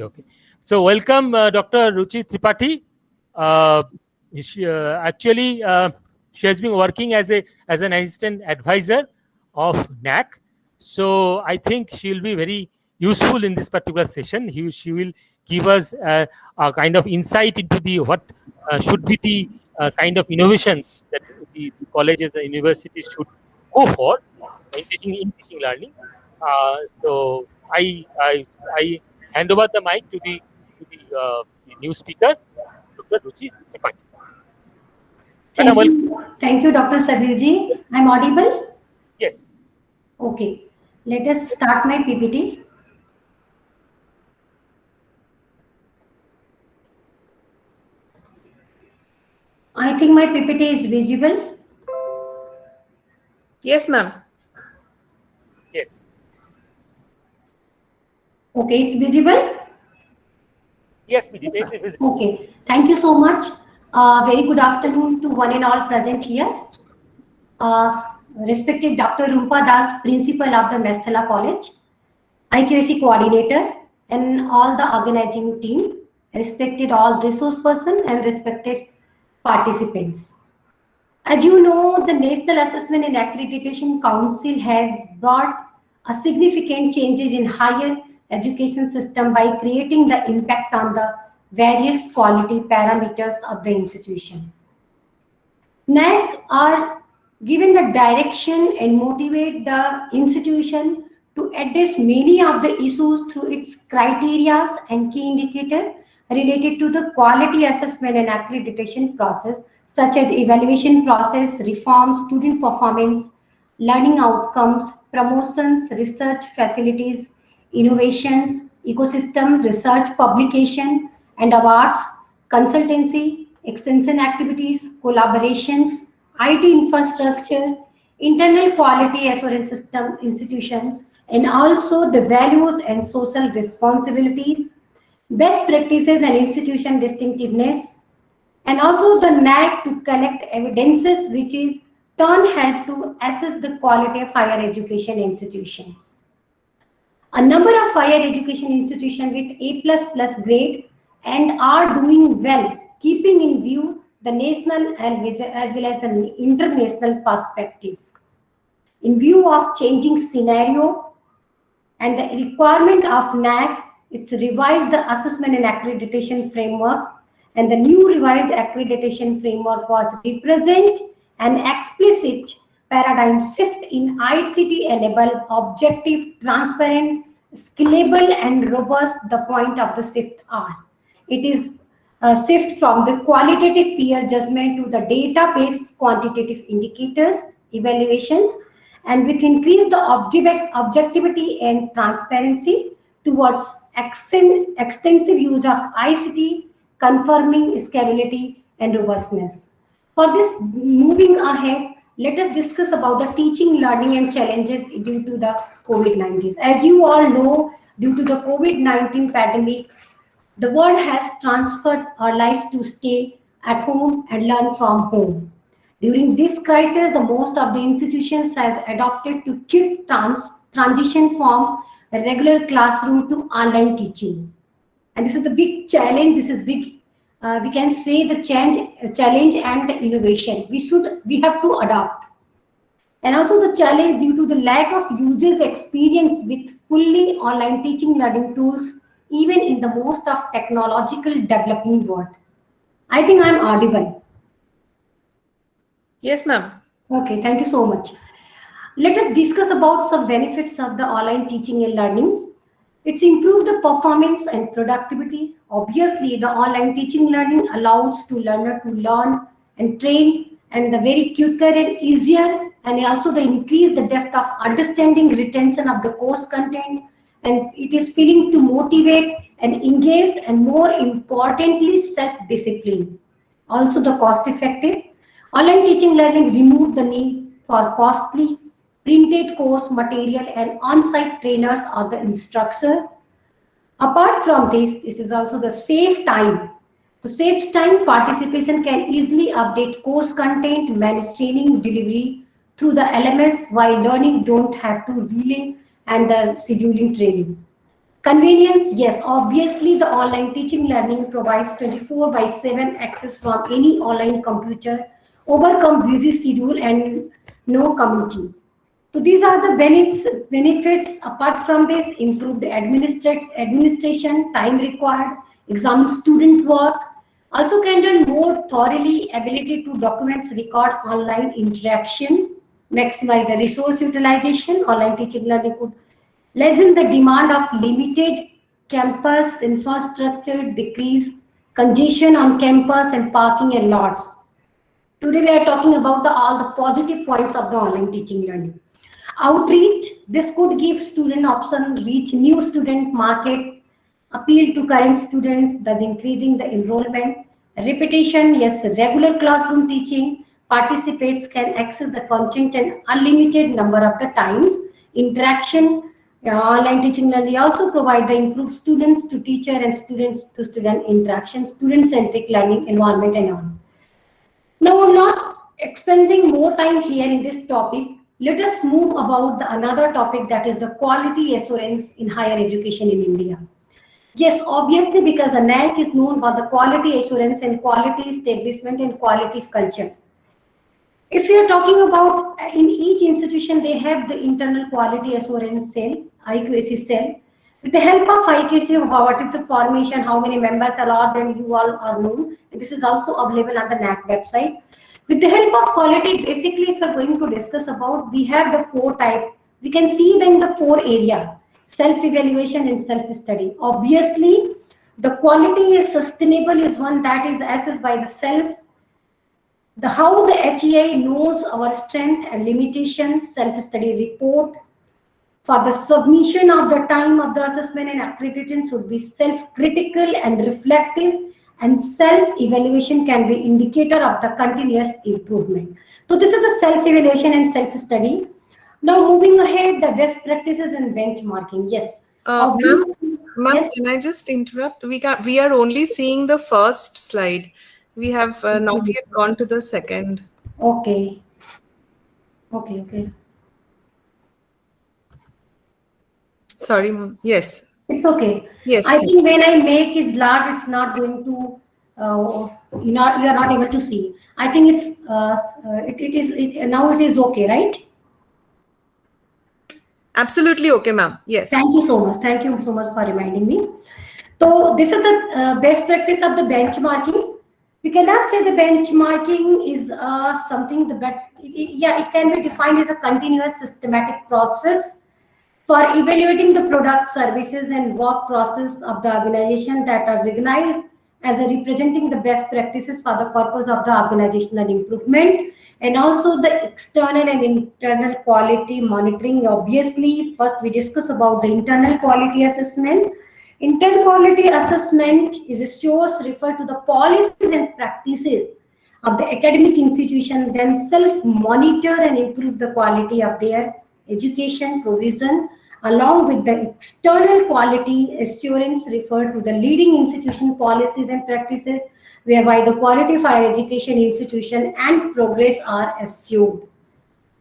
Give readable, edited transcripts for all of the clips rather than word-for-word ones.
Okay. So welcome, Dr. Ruchi Tripathi. Uh, actually, she has been working as an assistant advisor of NAC. So I think she will be very useful in this particular session. She will give us a kind of insight into the what should be the kind of innovations that the colleges and universities should go for in teaching learning. So I hand over the mic to the new speaker, Dr. Ruchi Tripathi. Madam, Thank welcome. you. Thank you, Dr. Sabirji. I'm audible? Yes. Okay. Let us start my PPT. I think my PPT is visible. Yes, ma'am. Yes. Okay, it's visible? Yes, it is visible. Okay. Thank you so much. Very good afternoon to one and all present here. Respected Dr. Rupa Das, Principal of the Mesthala College, IQAC Coordinator, and all the organizing team, respected all resource person and respected participants. As you know, the National Assessment and Accreditation Council has brought a significant changes in higher education system by creating the impact on the various quality parameters of the institution. NAC are given the direction and motivate the institution to address many of the issues through its criteria and key indicator related to the quality assessment and accreditation process, such as evaluation process, reforms, student performance, learning outcomes, promotions, research facilities, innovations, ecosystem, research publication and awards, consultancy, extension activities, collaborations, IT infrastructure, internal quality assurance system institutions, and also the values and social responsibilities, best practices and institution distinctiveness, and also the knack to collect evidences which is turn help to assess the quality of higher education institutions. A number of higher education institutions with A++ grade and are doing well, keeping in view the national and as well as the international perspective. In view of changing scenario and the requirement of NAC, it's revised the assessment and accreditation framework, and the new revised accreditation framework was represent an explicit paradigm shift in ICT enable objective, transparent, scalable and robust. The point of the shift are. It is a shift from the qualitative peer judgment to the database quantitative indicators, evaluations, and with increased objectivity and transparency towards extensive use of ICT, confirming scalability and robustness. For this, moving ahead, let us discuss about the teaching, learning, and challenges due to the COVID-19. As you all know, due to the COVID-19 pandemic, the world has transferred our life to stay at home and learn from home. During this crisis, the most of the institutions has adopted to quick transition from a regular classroom to online teaching. And this is the big challenge. This is big. We can say the challenge and the innovation. We have to adopt. And also the challenge due to the lack of users' experience with fully online teaching learning tools, even in the most of technological developing world. I think I'm audible. Yes, ma'am. Okay, thank you so much. Let us discuss about some benefits of the online teaching and learning. It's improved the performance and productivity. Obviously, the online teaching learning allows to learner to learn and train and the very quicker and easier, and also the increase the depth of understanding, retention of the course content, and it is feeling to motivate and engaged and more importantly self-discipline. Also the cost effective. Online teaching learning removed the need for costly printed course material and on-site trainers or the instructor. Apart from this is also the save time. To save time, participation can easily update course content, manage training delivery through the LMS while learning don't have to relay and the scheduling training. Convenience, yes, obviously the online teaching learning provides 24/7 access from any online computer, overcome busy schedule and no commuting. So these are the benefits. Apart from this, improved administration, time required, exam student work, also can done more thoroughly, ability to documents record online interaction, maximize the resource utilization. Online teaching learning could lessen the demand of limited campus infrastructure, decrease congestion on campus and parking and lots. Today we are talking about all the positive points of the online teaching learning. Outreach, this could give student option, reach new student market, appeal to current students, thus increasing the enrollment. Repetition, yes, regular classroom teaching, participants can access the content an unlimited number of the times. Interaction, online teaching learning also provide the improved students to teacher and students to student interaction, student-centric learning environment and all. Now, I'm not expending more time here in this topic. Let us move about the another topic, that is the quality assurance in higher education in India. Yes, obviously, because the NAC is known for the quality assurance and quality establishment and quality culture. If you are talking about in each institution, they have the internal quality assurance cell, IQAC cell. With the help of IQAC, what is the formation, how many members are allowed, and you all are known. And this is also available on the NAC website. With the help of quality, basically, if we're going to discuss about, we have the four types. We can see them in the four areas: self-evaluation and self-study. Obviously, the quality is sustainable is one that is assessed by the self. The how the HEI knows our strength and limitations, self-study report. For the submission of the time of the assessment and accreditation should be self-critical and reflective, and self-evaluation can be indicator of the continuous improvement. So this is the self-evaluation and self-study. Now moving ahead, the best practices and benchmarking. Yes. Ma'am, Yes. can I just interrupt? We are only seeing the first slide. We have not yet gone to the second. Okay. Okay. Sorry, ma'am. Yes. It's okay. Yes. I think when I make is large, it's not going to, you are not able to see. I think it's, now it is okay, right? Absolutely okay, ma'am. Yes. Thank you so much. Thank you so much for reminding me. So this is the best practice of the benchmarking. We cannot say the benchmarking is something, it can be defined as a continuous systematic process for evaluating the product, services, and work process of the organization that are recognized as a representing the best practices for the purpose of the organizational improvement, and also the external and internal quality monitoring. Obviously, first we discuss about the internal quality assessment. Internal quality assessment is a source refer to the policies and practices of the academic institution themselves monitor and improve the quality of their education provision, along with the external quality assurance refer to the leading institution policies and practices whereby the quality of higher education institution and progress are assured.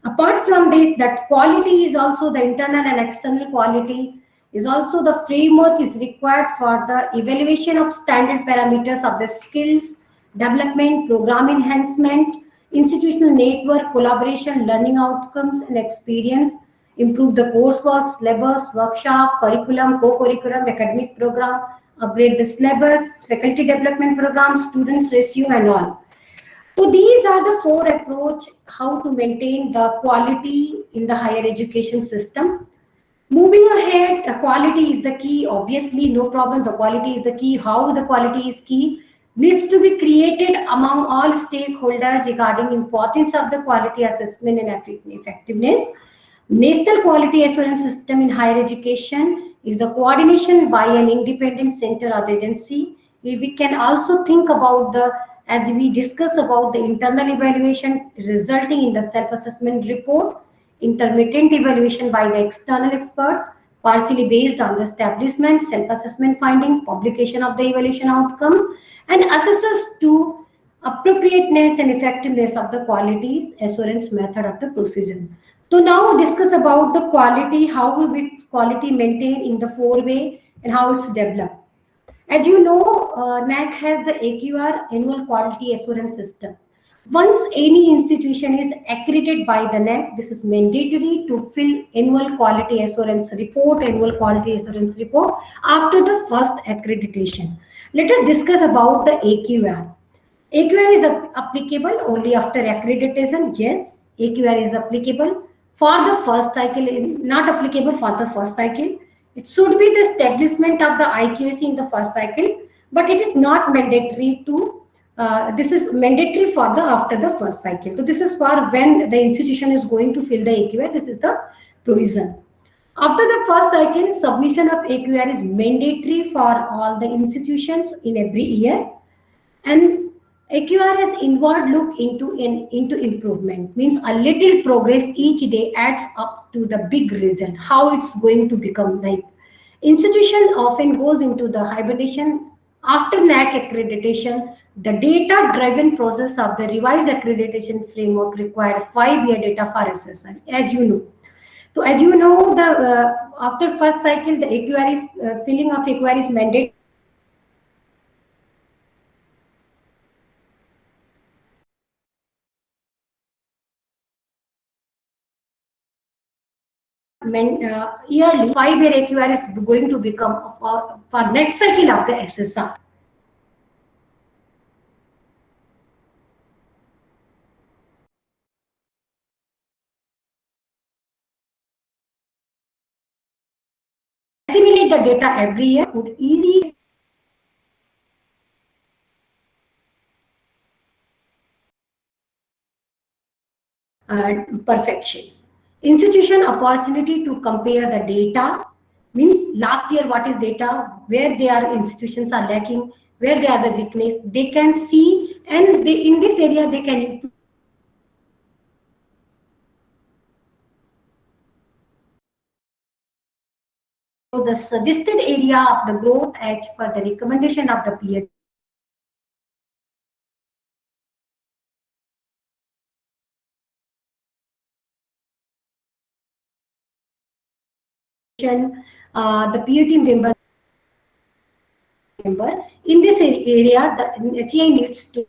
Apart from this, that quality is also the internal and external quality is also the framework is required for the evaluation of standard parameters of the skills, development, program enhancement, institutional network, collaboration, learning outcomes and experience, improve the coursework, syllabus, workshop, curriculum, co-curriculum, academic program, upgrade the syllabus, faculty development program, students ratio and all. So these are the four approach how to maintain the quality in the higher education system. Moving ahead, the quality is the key. Obviously, no problem. The quality is the key. How the quality is key needs to be created among all stakeholders regarding importance of the quality assessment and effectiveness. National Quality Assurance System in higher education is the coordination by an independent center or agency. We can also think about the, as we discuss about the internal evaluation resulting in the self-assessment report, intermittent evaluation by the external expert, partially based on the establishment, self-assessment finding, publication of the evaluation outcomes, and assesses to appropriateness and effectiveness of the quality assurance method of the procedure. So now discuss about the quality, how we will quality maintain in the four way. and how it's developed. As you know, NAC has the AQR, Annual Quality Assurance System. Once any institution is accredited by the NAC, this is mandatory to fill Annual Quality Assurance Report, after the first accreditation. Let us discuss about the AQR. AQR is applicable only after accreditation. Yes, AQR is applicable for the first cycle, not applicable for the first cycle. It should be the establishment of the IQAC in the first cycle, but it is not mandatory to. This is mandatory for the after the first cycle. So this is for when the institution is going to fill the AQR. This is the provision. After the first cycle, submission of AQR is mandatory for all the institutions in every year, and AQR has inward look into improvement, means a little progress each day adds up to the big result. How it's going to become, like institution often goes into the hibernation after NAC accreditation. The data-driven process of the revised accreditation framework required 5-year data for assessment, as you know. So as you know, the after first cycle, the AQR is filling of AQR is mandatory. Yearly 5-year AQR is going to become for next cycle of the SSR. Assimilate the data every year would easy perfections. Institution opportunity to compare the data, means last year what is data, where they are institutions are lacking, where they are the weakness, they can see, and they, in this area they can improve. So the suggested area of the growth edge for the recommendation of the peer. The peer team member in this area, the HEI needs to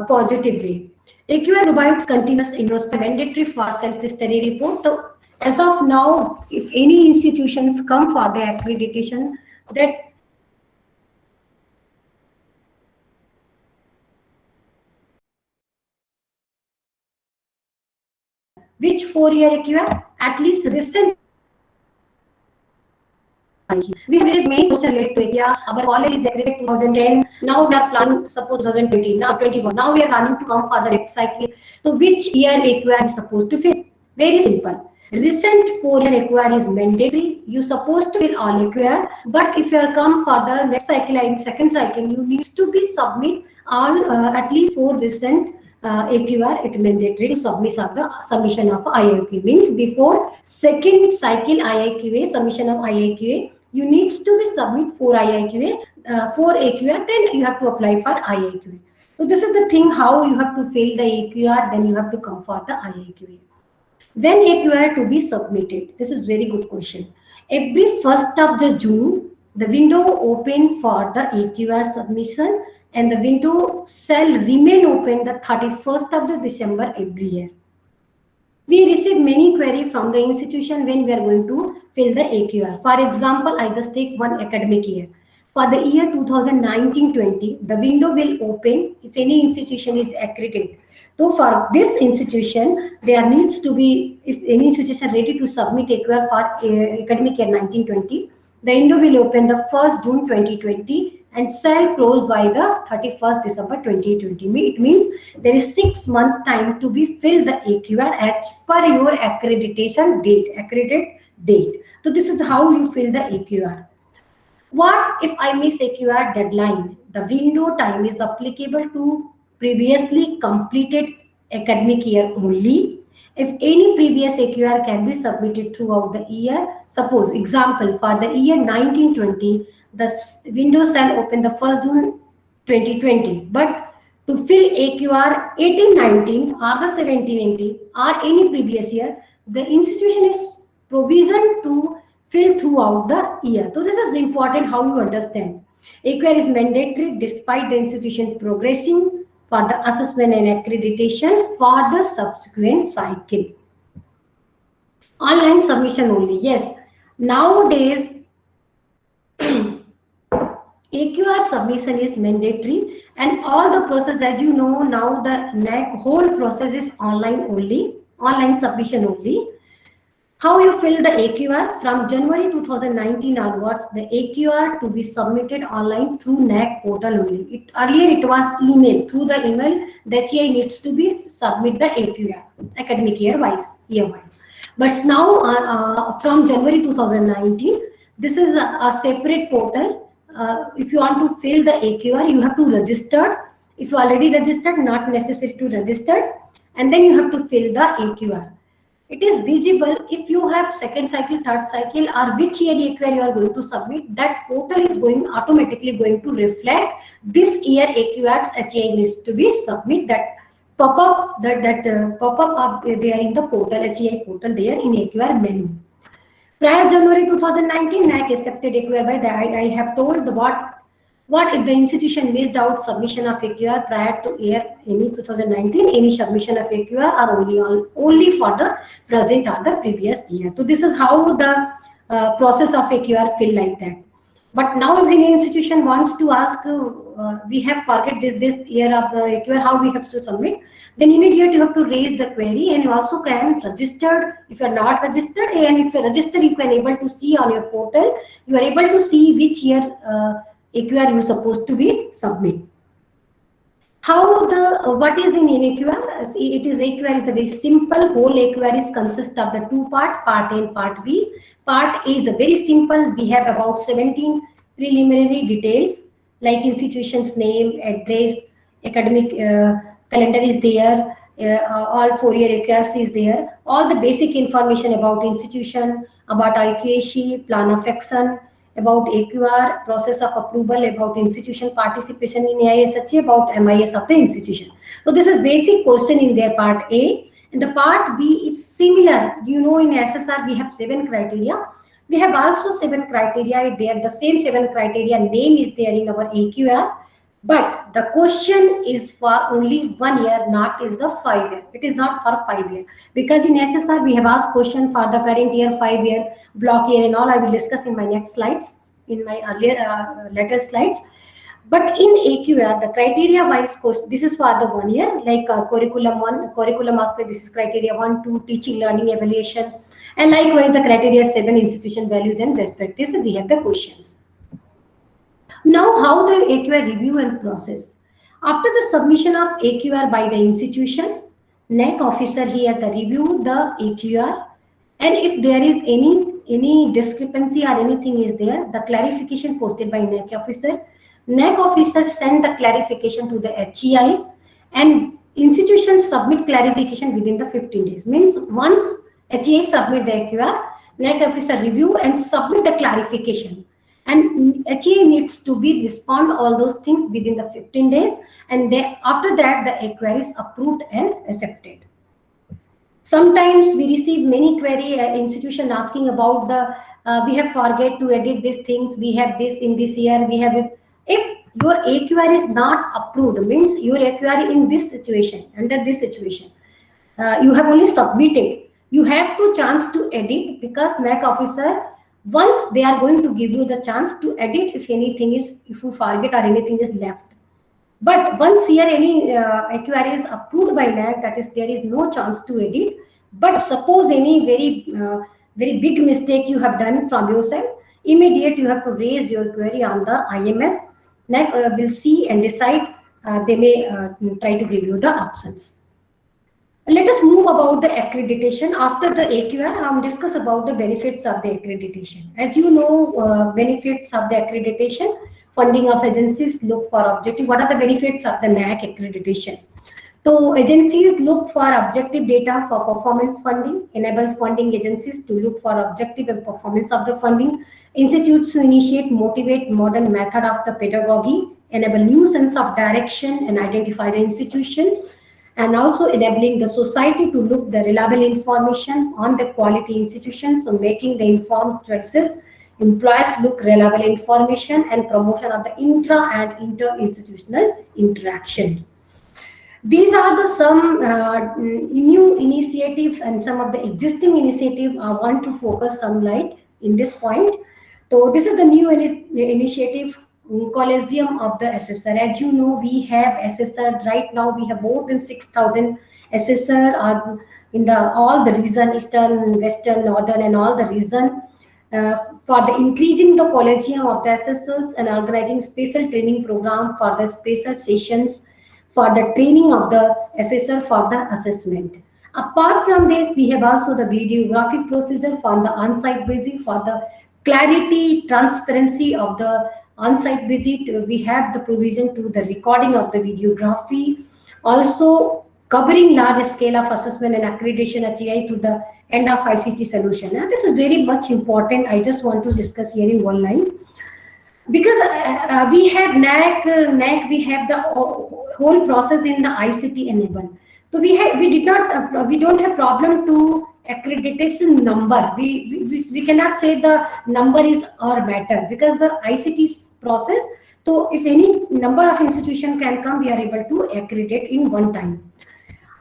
positive way. AQR provides continuous introspection mandatory for self-study report. So as of now, if any institutions come for the accreditation, that which 4-year AQR, at least recent. We have a main question related to AQR. Our college is accredited 2010. Now we are planning, suppose 2020, now 21. Now we are planning to come for the next cycle. So which year AQR is supposed to fill? Very simple. Recent 4-year AQR is mandatory. You supposed to fill all AQR, but if you are come for the next cycle and second cycle, you need to be submit all at least 4 recent AQR. It mandatory to submission of IIQA, means before second cycle IIQA submission of IIQA, you need to be submit 4 IIQA, 4 AQR, then you have to apply for IIQA. So this is the thing how you have to fill the AQR, then you have to come for the IIQA. When AQR to be submitted? This is very good question. Every 1st of the June, the window open for the AQR submission, and the window shall remain open the 31st of the December every year. We receive many queries from the institution when we are going to fill the AQR. For example, I just take one academic year. For the year 2019-20, the window will open if any institution is accredited. So for this institution, there needs to be, if any institution is ready to submit AQR for academic year 19-20, the window will open the 1st June 2020 and shall close by the 31st December 2020. It means there is 6 month time to be filled the AQR as per your accreditation date, accredited date. So this is how you fill the AQR. What if I miss AQR deadline? The window time is applicable to previously completed academic year only. If any previous AQR can be submitted throughout the year, suppose example for the year 1920, the window shall open the 1st June 2020, but to fill AQR 18-19 or the 17-18 or any previous year, the institution is provisioned to fill throughout the year. So this is important how you understand. AQR is mandatory despite the institution progressing for the assessment and accreditation for the subsequent cycle. Online submission only. Yes, nowadays AQR submission is mandatory, and all the process, as you know, now the NAC whole process is online only, online submission only. How you fill the AQR from January 2019 onwards, the AQR to be submitted online through NAC portal only. Earlier it was email. Through the email, the HEI needs to be submit the AQR academic year wise. But now from January 2019, this is a separate portal. If you want to fill the AQR, you have to register. If you already registered, not necessary to register, and then you have to fill the AQR. It is visible if you have second cycle, third cycle, or which year AQR you are going to submit. That portal is automatically going to reflect this year AQR HEI needs to be submit. That pop-up pop-up up there in the portal, HEI portal there in AQR menu. Prior January 2019, NAC accepted AQR by the I have told the what if the institution missed out submission of AQR prior to year any 2019, any submission of AQR are only for the present or the previous year. So this is how the process of AQR fill like that. But now if any institution wants to ask, we have forget this year of the AQR, how we have to submit, then immediately you have to raise the query, and you also can register. If you are not registered, and if you are registered, you can able to see on your portal, you are able to see which year AQR you are supposed to be submit. How what is in AQR? It is AQR is a very simple. Whole AQR is consist of the two part A and part B. Part A is very simple. We have about 17 preliminary details like institution's name, address, academic calendar is there, all 4-year AQRs is there, all the basic information about institution, about IQAC, plan of action, about AQR, process of approval, about institution participation in AISHA, about MIS of the institution. So this is basic question in their part A. And the part B is similar. You know, in SSR we have 7 criteria. We have also 7 criteria there. The same 7 criteria name is there in our AQR. But the question is for only 1 year, not is the 5 year. It is not for 5 year. Because in SSR, we have asked question for the current year, 5 year, block year and all. I will discuss in my next slides, in my earlier later slides. But in AQR, the criteria wise question, this is for the 1 year, like curriculum aspect, this is criteria 1, 2, teaching, learning, evaluation. And likewise, the criteria 7, institution values and best practice, we have the questions. Now, how the AQR review and process. After the submission of AQR by the institution, NAC officer here the review the AQR, and if there is any discrepancy or anything is there, the clarification posted by NAC officer. NAC officer send the clarification to the HEI, and institution submit clarification within the 15 days. Means once HEI submit the AQR, NAC officer review and submit the clarification. And HEI needs to be respond all those things within the 15 days, and after that the AQR is approved and accepted. Sometimes we receive many query institution asking about the we have forget to edit these things, we have this in this year, we have it. If your AQR is not approved, means your AQR in this situation, under this situation, you have only submitted, you have to chance to edit, because NAC officer, once they are going to give you the chance to edit if anything is, if you forget or anything is left. But once here any AQR is approved by NAC, that is there is no chance to edit. But suppose any very big mistake you have done from your side, immediate you have to raise your query on the IMS. NAC will see and decide. They may try to give you the options. Let us move about the accreditation. After the AQR, discuss about the benefits of the accreditation. As you know, benefits of the accreditation, funding of agencies look for objective. What are the benefits of the NAC accreditation? So agencies look for objective data for performance funding, enables funding agencies to look for objective and performance of the funding, institutes to initiate, motivate modern method of the pedagogy, enable new sense of direction and identify the institutions, and also enabling the society to look the reliable information on the quality institutions, so making the informed choices, employees look reliable information, and promotion of the intra and inter-institutional interaction. These are the some new initiatives and some of the existing initiatives I want to focus some light in this point. So this is the new initiative, Collegium of the Assessor. As you know, we have assessor right now. We have more than 6,000 assessor in all the region, eastern, western, northern, and all the region. For the increasing the Collegium of the Assessors and organizing special training program for the special sessions for the training of the assessor for the assessment. Apart from this, we have also the videographic procedure for the on-site visit, for the clarity, transparency of the on-site visit. We have the provision to the recording of the videography, also covering large scale of assessment and accreditation HEI to the end of ICT solution. Now, this is very much important. I just want to discuss here in one line. Because we have NAC, we have the whole process in the ICT enable. So we don't have problem to accreditation number. We cannot say the number is our matter, because the ICT process. So if any number of institution can come, we are able to accredit in one time.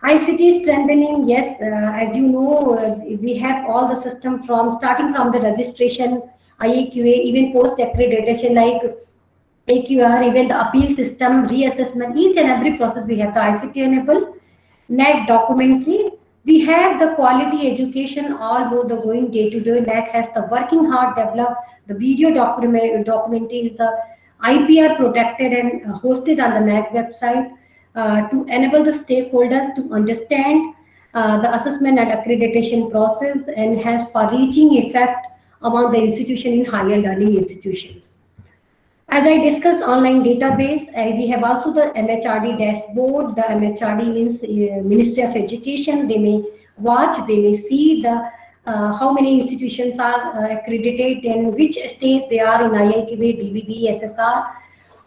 ICT strengthening, yes, as you know, we have all the system starting from the registration, IAQA, even post accreditation like AQR, even the appeal system, reassessment, each and every process we have the ICT enable. NAC documentary, we have the quality education all over the going day to day. NAC has the working hard develop the video documentary is the IPR protected and hosted on the NAC website to enable the stakeholders to understand the assessment and accreditation process and has far-reaching effect among the institution in higher learning institutions. As I discussed, online database, we have also the MHRD dashboard. The MHRD means Ministry of Education. They may watch, they may see the how many institutions are accredited and which stage they are in IIQA, DBB, SSR.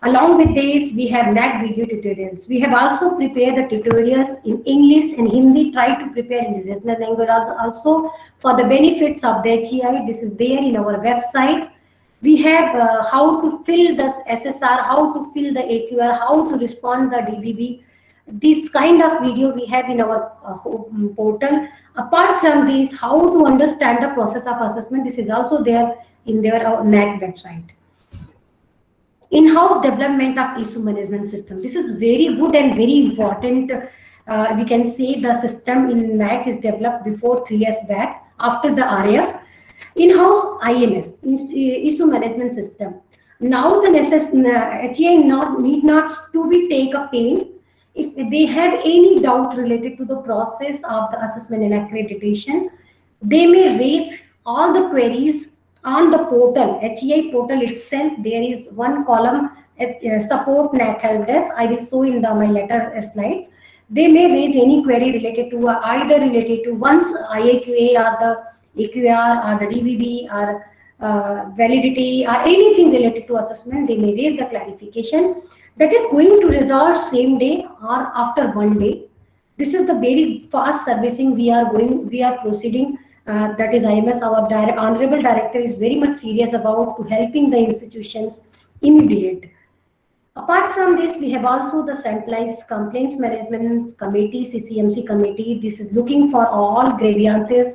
Along with this, we have NAC video tutorials. We have also prepared the tutorials in English and Hindi, try to prepare in regional language also for the benefits of the HEI. This is there in our website. We have how to fill the SSR, how to fill the AQR, how to respond the DBB. This kind of video we have in our portal. Apart from this, how to understand the process of assessment, this is also there in their NAC website. In-house development of issue management system. This is very good and very important. We can say the system in NAC is developed before 3 years back after the RAF. In-house IMS, issue management system. Now the HEI need not to be take a pain. If they have any doubt related to the process of the assessment and accreditation, they may raise all the queries on the portal, HEI portal itself. There is one column support NAC help desk. I will show in my later slides. They may raise any query related to either related to once IAQA or the AQR or the DBB or validity or anything related to assessment. They may raise the clarification that is going to resolve same day or after 1 day. This is the very fast servicing we are proceeding. That is IMS. Our Honorable Director is very much serious about to helping the institutions immediate. Apart from this, we have also the centralized complaints management committee, CCMC committee. This is looking for all grievances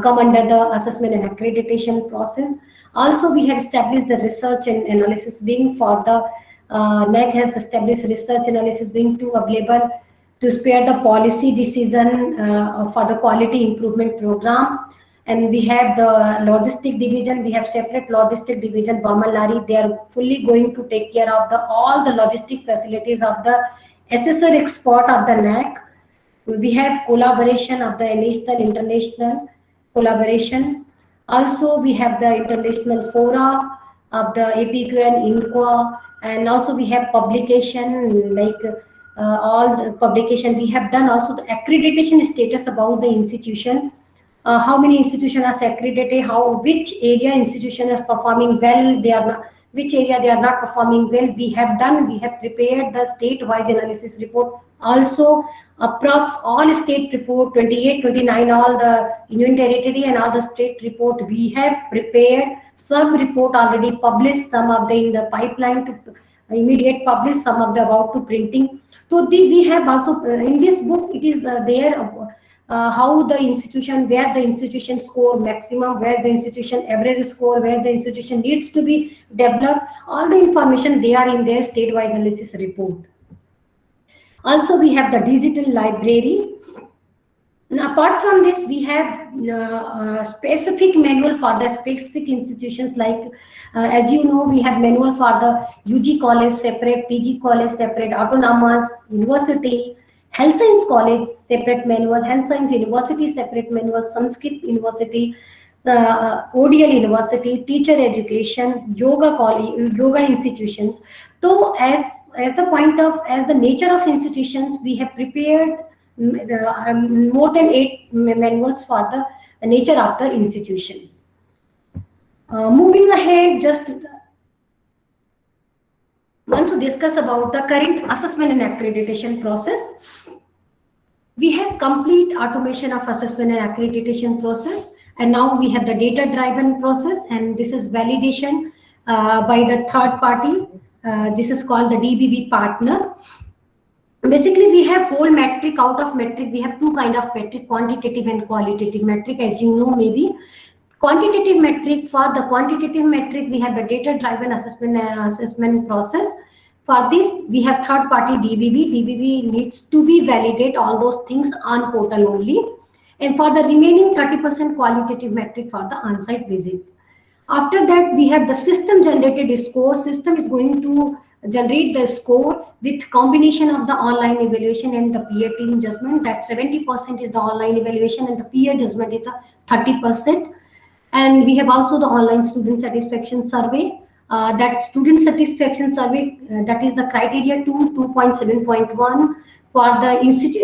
come under the assessment and accreditation process. Also, we have established the research and analysis wing for the NAC has established research analysis wing to available to spare the policy decision for the quality improvement program. And we have the logistic division. We have separate logistic division, Bamalari. They are fully going to take care of all the logistic facilities of the assessor export of the NAC. We have collaboration of the national, international collaboration. Also, we have the international fora of the APQ and INQA. And also we have publication like all the publication we have done. Also the accreditation status about the institution. How many institutions are accredited, which area institution is performing well, they are not, which area they are not performing well. We have prepared the state-wise analysis report. Also, approx all state report, 28, 29, all the Union Territory and all the state report, we have prepared. Some report already published, some of them in the pipeline to immediate publish, some of the about to printing. So we have also in this book, it is there how the institution, where the institution score maximum, where the institution average score, where the institution needs to be developed. All the information they are in their state-wise analysis report. Also, we have the digital library. Now, apart from this, we have specific manual for the specific institutions, like as you know, we have manual for the UG college separate, PG college separate, autonomous, university, health science college separate manual, health science university separate manual, Sanskrit university, ODL university, teacher education, yoga college, yoga institutions. So as the nature of institutions, we have prepared more than 8 manuals for the nature of the institutions. Moving ahead, just want to discuss about the current assessment and accreditation process. We have complete automation of assessment and accreditation process, and now we have the data-driven process, and this is validation by the third party. This is called the DBB partner. Basically, we have whole metric. Out of metric, we have two kind of metric: quantitative and qualitative metric. As you know, maybe quantitative metric. For the quantitative metric, we have the data-driven assessment process. For this, we have third-party DBB. DBB needs to be validate all those things on portal only. And for the remaining 30% qualitative metric for the on-site visit. After that, we have the system-generated score. System is going to generate the score with combination of the online evaluation and the peer team judgment. That 70% is the online evaluation and the peer judgment is the 30%. And we have also the online student satisfaction survey. That student satisfaction survey, that is the criteria 2.7.1. For the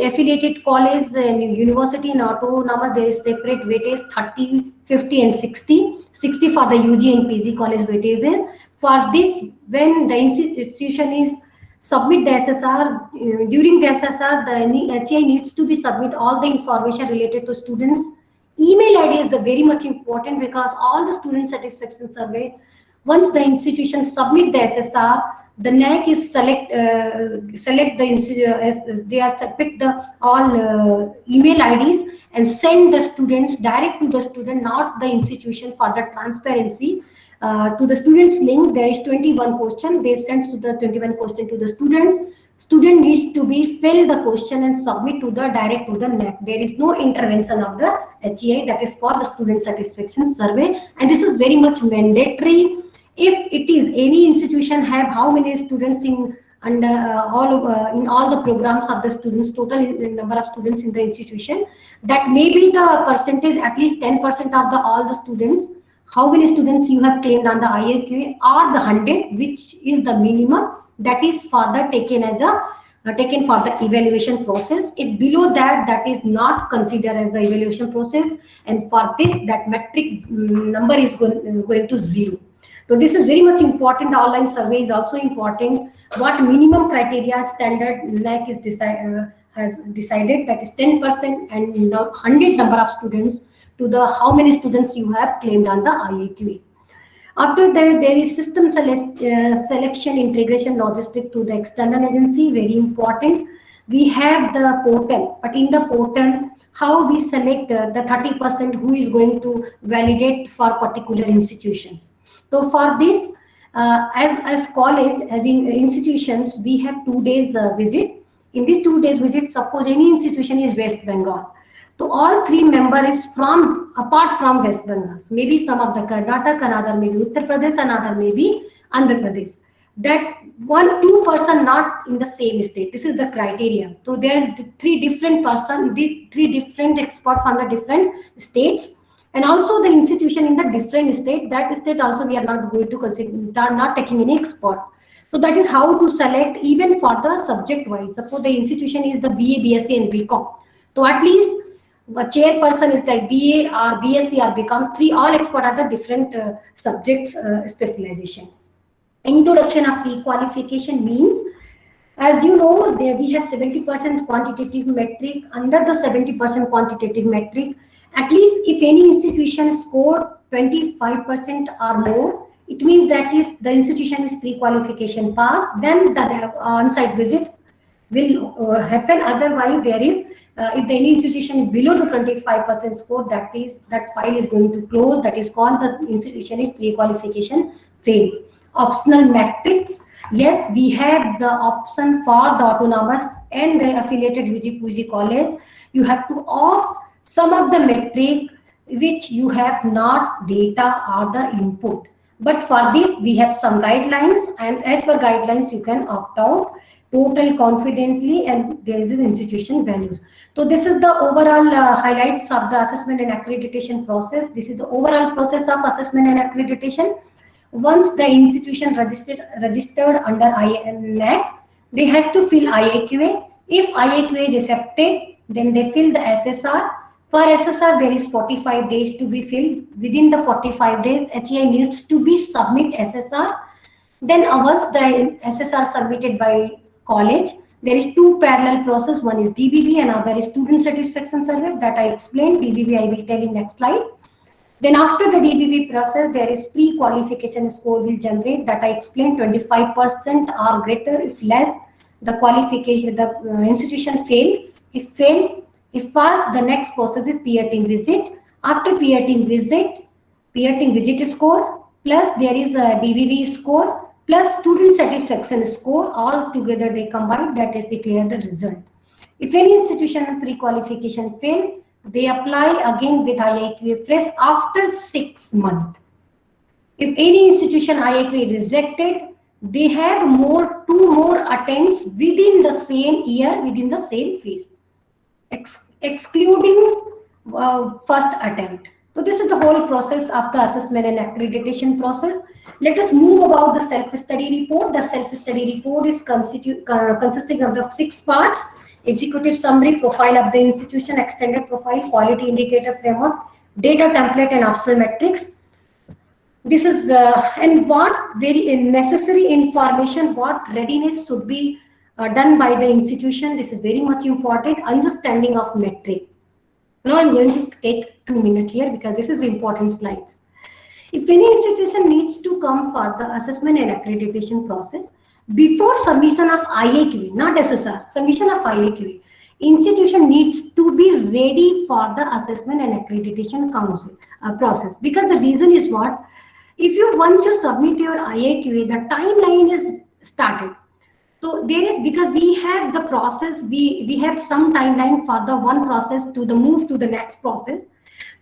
affiliated college and university and autonomous, there is separate weightage 30, 50 and 60. 60 for the UG and PG college weightages. For this, when the institution is submit the SSR, during the SSR, the HI needs to be submit all the information related to students. Email ID is the very much important, because all the student satisfaction survey, once the institution submit the SSR, the NAC is select the institution, they are pick the all email IDs and send the students direct to the student, not the institution, for the transparency. To the students link, there is 21 question. They send to the 21 question to the students. Student needs to be fill the question and submit to the direct to the NAC. There is no intervention of the HEI. That is for the student satisfaction survey, and this is very much mandatory. If it is any institution have how many students in under in all the programs of the students, total number of students in the institution, that may be the percentage at least 10% of the all the students. How many students you have claimed on the IRQA, or the 100, which is the minimum, that is for the taken as a taken for the evaluation process. If below that, that is not considered as the evaluation process, and for this, that metric number is going to 0. So this is very much important. The online survey is also important. What minimum criteria standard NAC is has decided, that is 10% and 100 number of students to the how many students you have claimed on the IAQA. After that, there is system selection, integration, logistic to the external agency, very important. We have the portal, but in the portal, how we select the 30% who is going to validate for particular institutions. So for this, as college, as in institutions, we have 2 days visit. In this 2 days visit, suppose any institution is West Bengal. So all 3 members from apart from West Bengal. So maybe some of the Karnataka, another maybe Uttar Pradesh, another maybe Andhra Pradesh. That 2 person not in the same state. This is the criteria. So there is 3 different person, 3 different experts from the different states, and also the institution in the different state. That state also we are not going to consider, are not taking any expert. So that is how to select even for the subject wise. Suppose the institution is the BA, BSc and BCom. So at least a chairperson is like BA or BSc or BCom. 3 all expert are the different subjects specialization. Introduction of pre-qualification means, as you know, there we have 70% quantitative metric. Under the 70% quantitative metric, at least if any institution scored 25% or more, it means that is the institution is pre-qualification pass. Then the on-site visit will happen. Otherwise, there is if the any institution is below the 25% score, that is that file is going to close. That is called the institution is pre-qualification fail. Optional metrics. Yes, we have the option for the autonomous and the affiliated UG college. You have to opt some of the metric which you have not data or the input. But for this, we have some guidelines, and as per guidelines, you can opt out total confidently, and there is an institution values. So this is the overall highlights of the assessment and accreditation process. This is the overall process of assessment and accreditation. Once the institution registered under NAAC, they has to fill IAQA. If IAQA is accepted, then they fill the SSR. For SSR, there is 45 days to be filled. Within the 45 days, HEI needs to be submit SSR. Then once the SSR submitted by college, there is two parallel process. One is DBB and other is student satisfaction survey that I explained. DBB I will tell in next slide. Then after the DBB process, there is pre-qualification score will generate that I explained 25% or greater. If less, the qualification, the institution fail. If passed, the next process is peer team visit. After peer team visit score, plus there is a DBB score, plus student satisfaction score, all together they combine, that is declare the result. If any institution pre-qualification fail, they apply again with IAQA fresh after 6 months. If any institution IAQA rejected, they have two more attempts within the same year, within the same phase, excluding first attempt. So this is the whole process of the assessment and accreditation process. Let us move about the self-study report. The self-study report is consisting of the 6 parts: executive summary, profile of the institution, extended profile, quality indicator framework, data template, and optional metrics. This is and what very necessary information, what readiness should be done by the institution. This is very much important. Understanding of metric. Now I'm going to take 2 minutes here because this is important slides. If any institution needs to come for the assessment and accreditation process, before submission of IAQA, not SSR, submission of IAQA, institution needs to be ready for the assessment and accreditation council process. Because the reason is what? If you once you submit your IAQA, the timeline is started. So there is, because we have the process, we have some timeline for the one process to the move to the next process.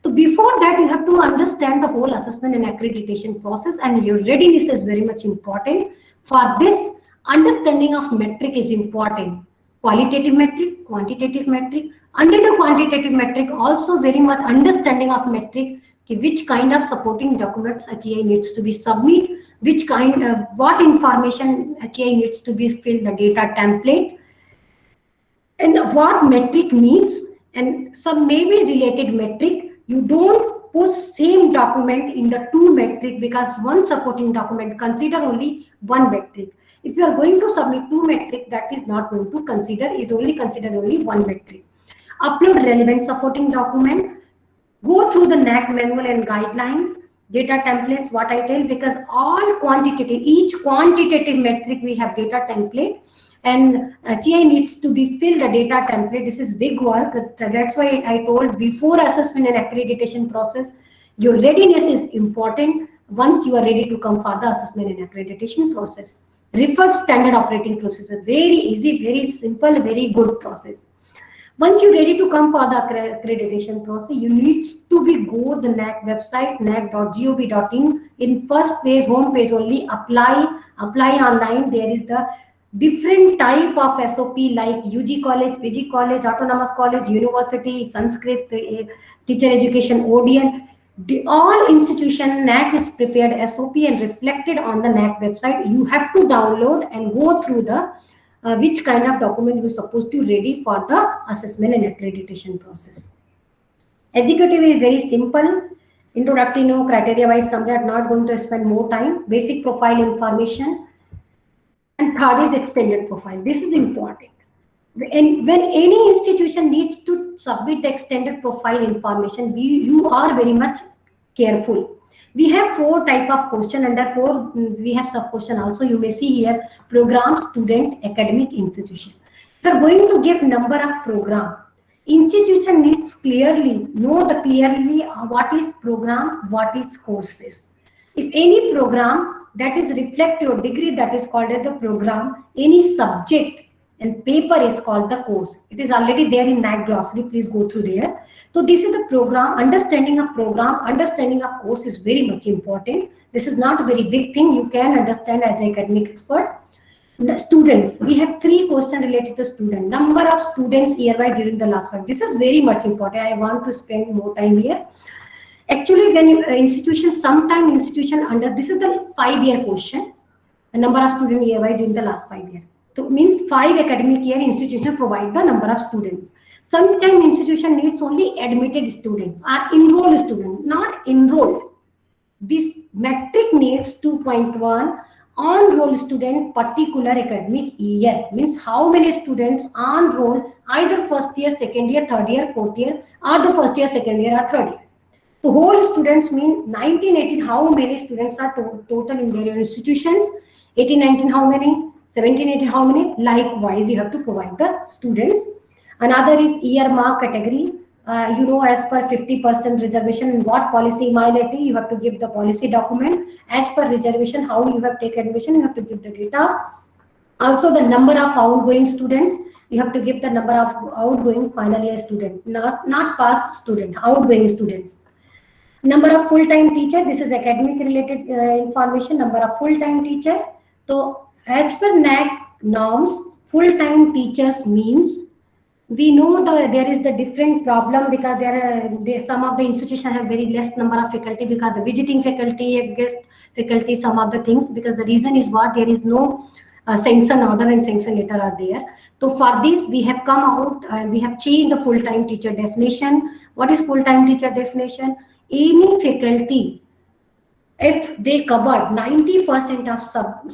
So before that, you have to understand the whole assessment and accreditation process, and your readiness is very much important. For this, understanding of metric is important. Qualitative metric, quantitative metric. Under the quantitative metric, also very much understanding of metric, which kind of supporting documents HEI needs to be submitted, which kind of what information HEI needs to be filled, the data template, and what metric means, and some maybe related metric. You don't put same document in the 2 metric, because one supporting document consider only 1 metric. If you are going to submit 2 metric, that is not going to consider, is only consider only 1 metric. Upload relevant supporting document. Go through the NAAC manual and guidelines, data templates, what I tell, because all quantitative, each quantitative metric we have data template, and HEI needs to be filled the data template. This is big work. That's why I told before assessment and accreditation process, your readiness is important. Once you are ready to come for the assessment and accreditation process, refer standard operating procedure. Very easy, very simple, very good process. Once you're ready to come for the accreditation process, you need to be go the NAAC website, naac.gov.in. In first page, home page only, apply online. There is the different type of SOP like UG college, PG college, autonomous college, university, Sanskrit, teacher education, ODN. All institution NAAC is prepared SOP and reflected on the NAAC website. You have to download and go through the which kind of document you're supposed to ready for the assessment and accreditation process. Executive is very simple. Introductory, no, criteria wise summary, I'm not going to spend more time. Basic profile information. And third is extended profile. This is important. When any institution needs to submit the extended profile information, you are very much careful. We have 4 type of question. Under 4, we have sub question also. You may see here: program, student, academic, institution. If you're going to give number of program, institution needs clearly know the clearly what is program, what is courses. If any program that is reflect your degree, that is called as the program. Any subject and paper is called the course. It is already there in NAAC glossary. Please go through there. So this is the program. Understanding a program, understanding a course is very much important. This is not a very big thing. You can understand as an academic expert. Students, we have 3 questions related to student. Number of students year-wise during the last one. This is very much important. I want to spend more time here. Actually, when institution, sometime institution under, this is the 5-year question. The number of students year-wise during the last 5 years. So means 5 academic year institution provide the number of students. Sometimes institution needs only admitted students or enrolled students, not enrolled. This metric needs 2.1 on roll student particular academic year, means how many students on roll either first year, second year, third year, fourth year, or the first year, second year, or third year. So whole students mean 1918, how many students are total in their institutions, 1819 how many, 1718 how many, likewise you have to provide the students. Another is year mark category. As per 50% reservation in what policy minority, you have to give the policy document. As per reservation, how you have taken admission, you have to give the data. Also the number of outgoing students, you have to give the number of outgoing final year student, not past student, outgoing students. Number of full-time teacher, this is academic related information, number of full-time teacher. So as per NAAC norms, full-time teachers means, we know there is the different problem because some of the institutions have very less number of faculty because the visiting faculty, guest faculty, some of the things, because the reason is what, there is no sanction order and sanction letter are there. So for this we have come out, we have changed the full-time teacher definition. What is full-time teacher definition? Any faculty, if they covered 90% of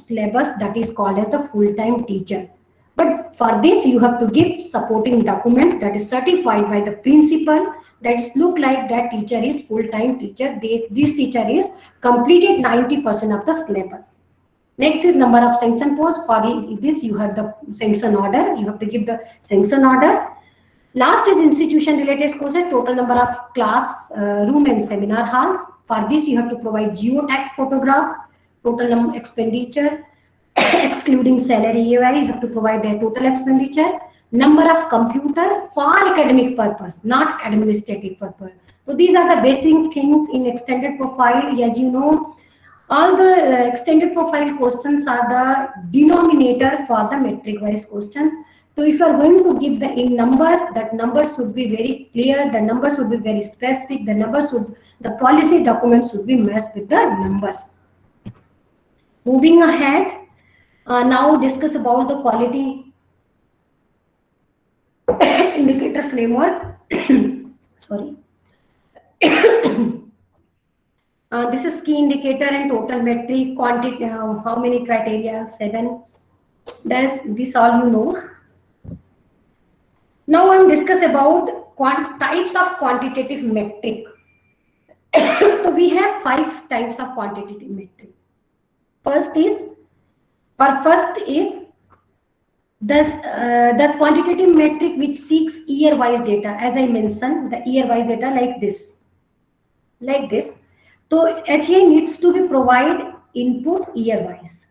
syllabus, that is called as the full-time teacher. But for this, you have to give supporting documents that is certified by the principal, that is look like that teacher is full-time teacher. This teacher is completed 90% of the syllabus. Next is number of sanction posts. For this, you have the sanction order. You have to give the sanction order. Last is institution related courses, total number of class, room and seminar halls. For this, you have to provide geotag photograph, total number expenditure, excluding salary EOI, you have to provide their total expenditure, number of computer for academic purpose, not administrative purpose. So these are the basic things in extended profile. As you know, all the extended profile questions are the denominator for the metric wise questions. So if you are going to give the in numbers, that numbers should be very clear, the numbers should be very specific, the policy documents should be matched with the numbers. Moving ahead, now discuss about the quality indicator framework. Sorry. This is key indicator and total metric, quantity, how many criteria, 7. This all you know. Now I'm discuss about types of quantitative metric. So we have 5 types of quantitative metric. First is the quantitative metric which seeks year-wise data. As I mentioned, the year-wise data like this. So HA needs to be provide input year-wise.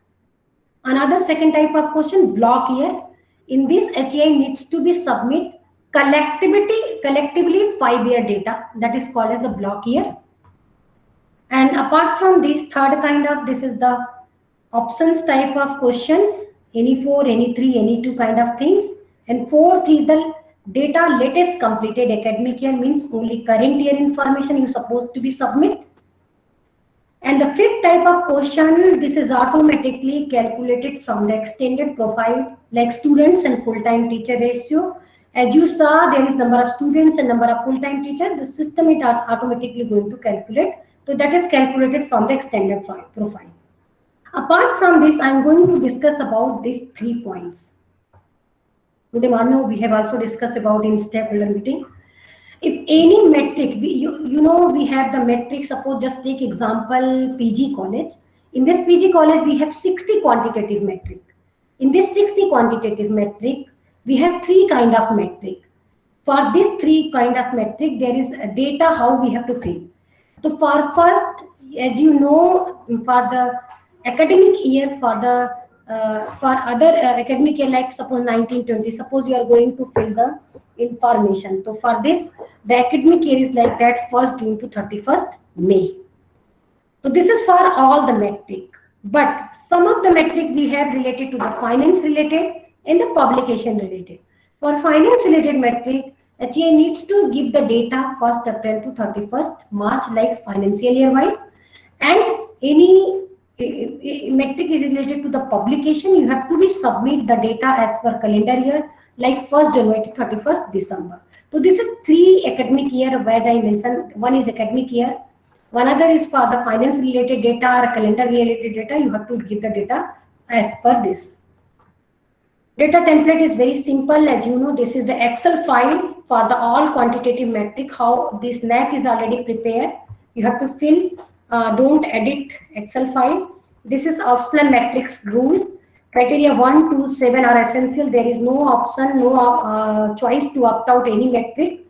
Another second type of question, block year. In this, HA needs to be submit collectively 5-year data, that is called as the block year. And apart from this, third kind of, this is the options type of questions, any 4, any 3, any 2 kind of things. And fourth is the data latest completed academic year, means only current year information you supposed to be submit. And the fifth type of question, this is automatically calculated from the extended profile, like students and full-time teacher ratio. As you saw, there is number of students and number of full-time teachers. The system is automatically going to calculate. So that is calculated from the extended profile. Apart from this, I am going to discuss about these 3 points. Today, Manu, we have also discussed about in stakeholder meeting. If any metric, we have the metric, suppose just take example PG college. In this PG college, we have 60 quantitative metric. In this 60 quantitative metric, we have 3 kind of metric. For this 3 kind of metric, there is data how we have to fill. So for first, as you know, for the academic year, for other academic year, like suppose 1920, suppose you are going to fill the information. So for this, the academic year is like that 1st June to 31st May. So this is for all the metric. But some of the metric we have related to the finance related and the publication related. For finance related metric, HEI needs to give the data 1st April to 31st March, like financial year wise, and any metric is related to the publication, you have to be submit the data as per calendar year, like 1st January to 31st December. So this is 3 academic year, as I mentioned. One is academic year, one other is for the finance related data or calendar related data. You have to give the data as per this. Data template is very simple. As you know, this is the Excel file for the all quantitative metric. How this NAC is already prepared. You have to fill. Don't edit Excel file. This is optional metrics rule. Criteria 1, 2, 7 are essential. There is no option, no choice to opt out any metric.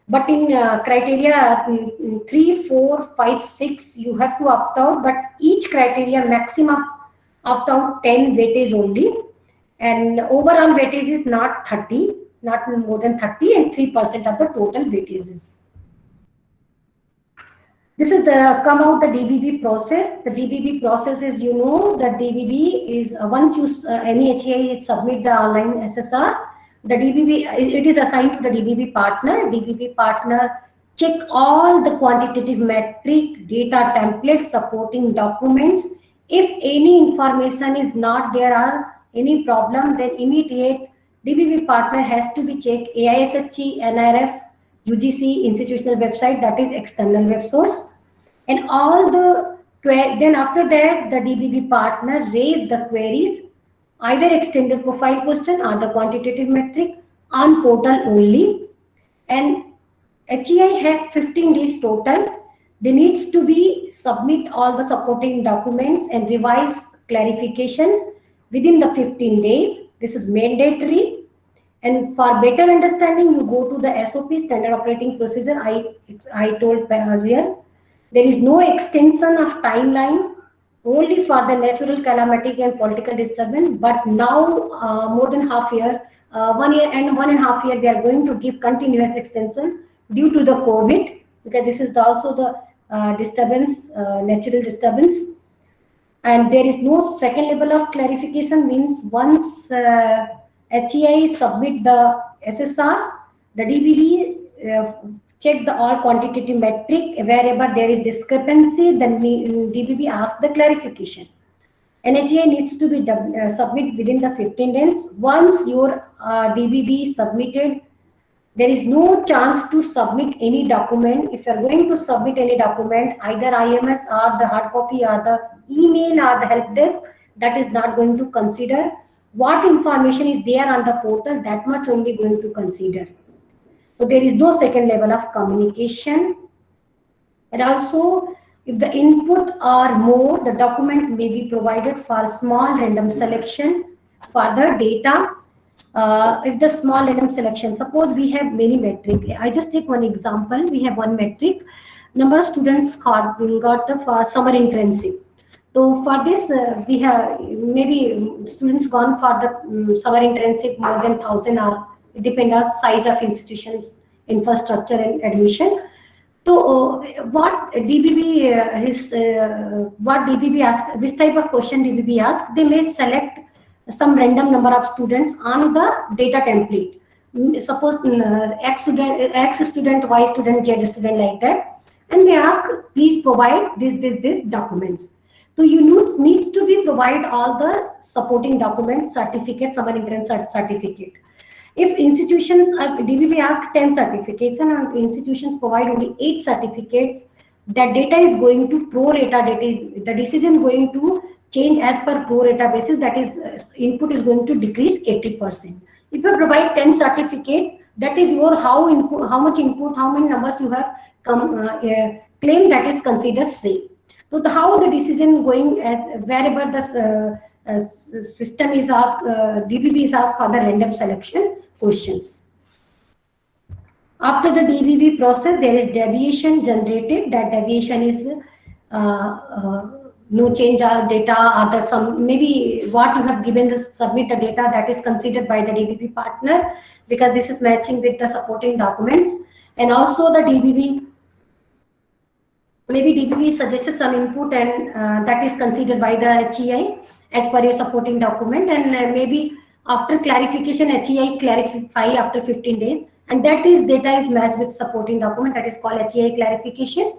But in criteria 3, 4, 5, 6, you have to opt out. But each criteria maximum opt out 10 weightage only. And overall weightage is not 30, not more than 30, and 3% of the total weightages. This is the come out the DBB process. The DBB process is, you know, the DBB is once you any HEI submit the online SSR, the DBB it is assigned to the DBB partner. DBB partner check all the quantitative metric data templates supporting documents. If any information is not there or any problem, then immediate DBB partner has to be checked AISHE, NRF, UGC institutional website, that is external web source, and all the then after that the DBB partner raise the queries, either extended profile question or the quantitative metric on portal only, and HEI have 15 days total. They needs to be submit all the supporting documents and revise clarification within the 15 days. This is mandatory. And for better understanding, you go to the SOP, standard operating procedure. I told earlier, there is no extension of timeline, only for the natural calamity and political disturbance. But now more than half year, 1 year and 1.5 years, they are going to give continuous extension due to the COVID, because this is also the disturbance, natural disturbance. And there is no second level of clarification, means once HEI submit the SSR, the DBB check the all quantitative metric. Wherever there is discrepancy, then DBB asks the clarification. And HEI needs to be submit within the 15 days. Once your DBB submitted, there is no chance to submit any document. If you are going to submit any document, either IMS or the hard copy or the email or the help desk, that is not going to consider. What information is there on the portal, that much only going to consider. So there is no second level of communication. And also, if the input are more, the document may be provided for small random selection for the data. If the small random selection, suppose we have many metric. I just take one example. We have one metric. Number of students got the summer internship. So for this, we have maybe students gone for the summer internship more than 1,000, or it depends on size of institutions, infrastructure, and admission. So what DBB ask, which type of question DBB ask? They may select some random number of students on the data template. Suppose X student, Y student, Z student, like that, and they ask, please provide this documents. So you needs to be provide all the supporting documents, certificate, summer intern certificate. If institutions, DBB ask 10 certification and institutions provide only 8 certificates, that data is going to pro rata data, the decision going to change as per pro rata basis, that is input is going to decrease 80%. If you provide 10 certificate, that is your how much input, how many numbers you have claim, that is considered safe. So how the decision going at wherever the system is asked, DBB is asked for the random selection questions. After the DBB process, there is deviation generated. That deviation is no change our data, or the some maybe what you have given the submit the data, that is considered by the DBB partner, because this is matching with the supporting documents. And also the DBB, maybe DBB suggested some input, and that is considered by the HEI as per your supporting document, and maybe after clarification HEI clarify after 15 days, and that is data is matched with supporting document, that is called HEI clarification.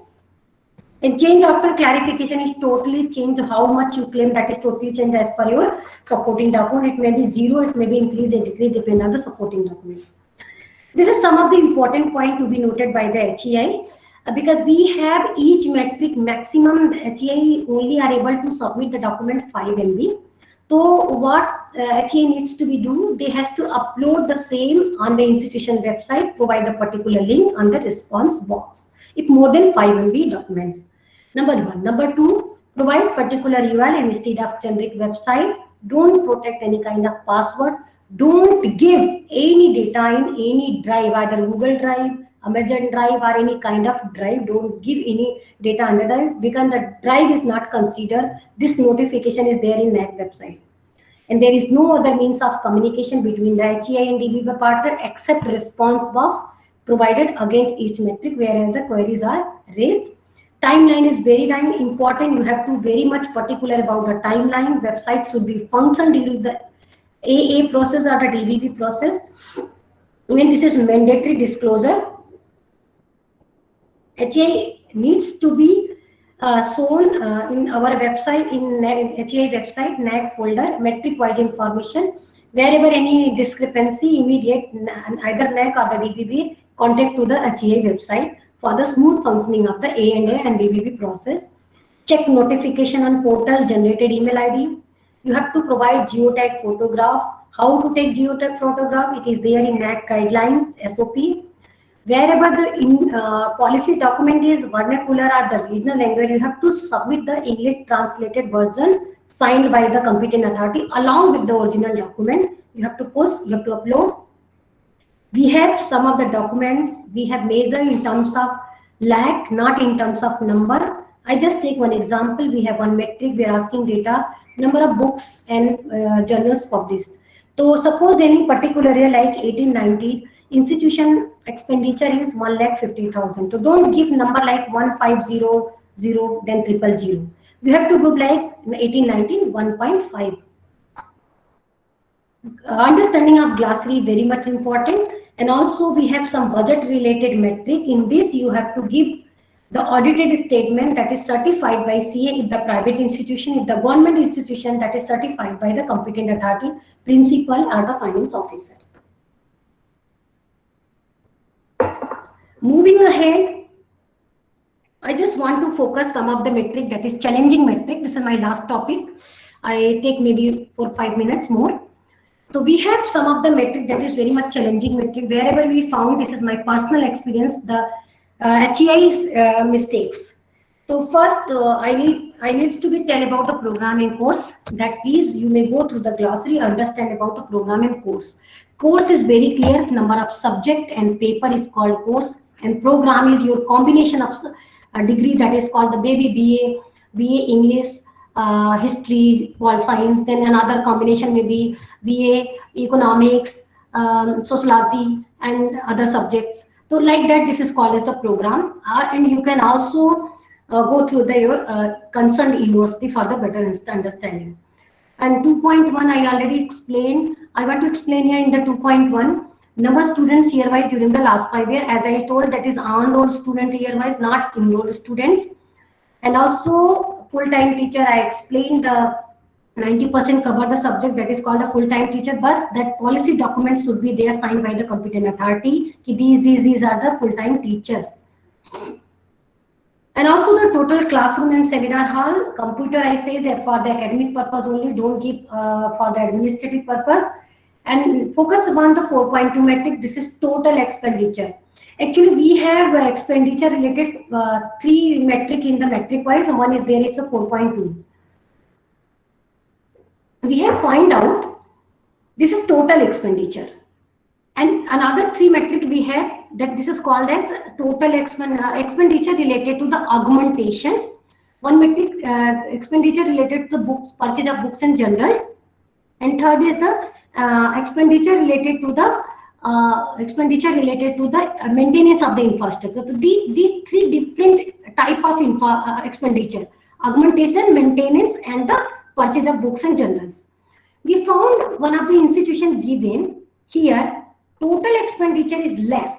And change after clarification is totally change how much you claim, that is totally change as per your supporting document. It may be 0, it may be increase or decrease depending on the supporting document. This is some of the important point to be noted by the HEI, because we have each metric maximum, the HEI only are able to submit the document 5 MB. So what HEI needs to be do, they has to upload the same on the institution website, provide a particular link on the response box if more than 5 MB documents. Number 1. Number 2, provide particular URL instead of generic website. Don't protect any kind of password. Don't give any data in any drive, either Google Drive, Amazon Drive, or any kind of drive. Don't give any data under drive, because the drive is not considered. This notification is there in NAC website. And there is no other means of communication between the HEI and DBB partner except response box provided against each metric whereas the queries are raised. Timeline is very important. You have to very much particular about the timeline. Website should be function during the AA process or the DBB process. When this is mandatory disclosure, HEI needs to be shown in our website, in HEI website, NAG folder, metric-wise information. Wherever any discrepancy, immediate either NAG or the DBB, contact to the HEI website for the smooth functioning of the A&A and DBB process. Check notification on portal, generated email ID. You have to provide geotag photograph. How to take geotag photograph? It is there in NAC guidelines, SOP. Wherever the policy document is vernacular or the regional language, you have to submit the English translated version signed by the competent authority along with the original document. You have to post, you have to upload. We have some of the documents we have measured in terms of lakh, not in terms of number. I just take one example. We have one metric. We are asking data, number of books and journals published. So suppose any particular year like 1890, institution expenditure is 1,50,000. So don't give number like 1500, then 000. You have to give like 1819, 1.5. Understanding of glossary very much important. And also we have some budget related metric. In this you have to give the audited statement that is certified by CA if the private institution, if the government institution, that is certified by the competent authority, principal or the finance officer. Moving ahead, I just want to focus some of the metric that is challenging metric. This is my last topic. I take maybe 4 or 5 minutes more. So we have some of the metric that is very much challenging metric. Wherever we found, this is my personal experience, the HEI's mistakes. So first, I need to be tell about the programming course. That please you may go through the glossary, understand about the programming course. Course is very clear. Number of subject and paper is called course, and program is your combination of a degree that is called the BA, BA English, history, pol science. Then another combination may be BA economics, sociology, and other subjects. So like that, this is called as the program, and you can also go through your concerned university for the better understanding. And 2.1 I already explained. I want to explain here in the 2.1 number of students year-wise during the last 5 years. As I told, that is enrolled student year-wise, not enrolled students. And also full-time teacher, I explained the 90% cover the subject, that is called a full-time teacher, but that policy documents should be there signed by the competent authority ki these are the full-time teachers. And also the total classroom and seminar hall. Computer, I say, is for the academic purpose only, don't give for the administrative purpose. And focus on the 4.2 metric. This is total expenditure. Actually, we have expenditure related 3 metric in the metric wise. One is there, it's a 4.2. We have find out this is total expenditure, and another 3 metric we have that this is called as total expenditure related to the augmentation. 1 metric expenditure related to the books, purchase of books in general, and third is the expenditure related to the maintenance of the infrastructure. So these 3 different type of expenditure: augmentation, maintenance, and the purchase of books and journals. We found one of the institution given here total expenditure is less,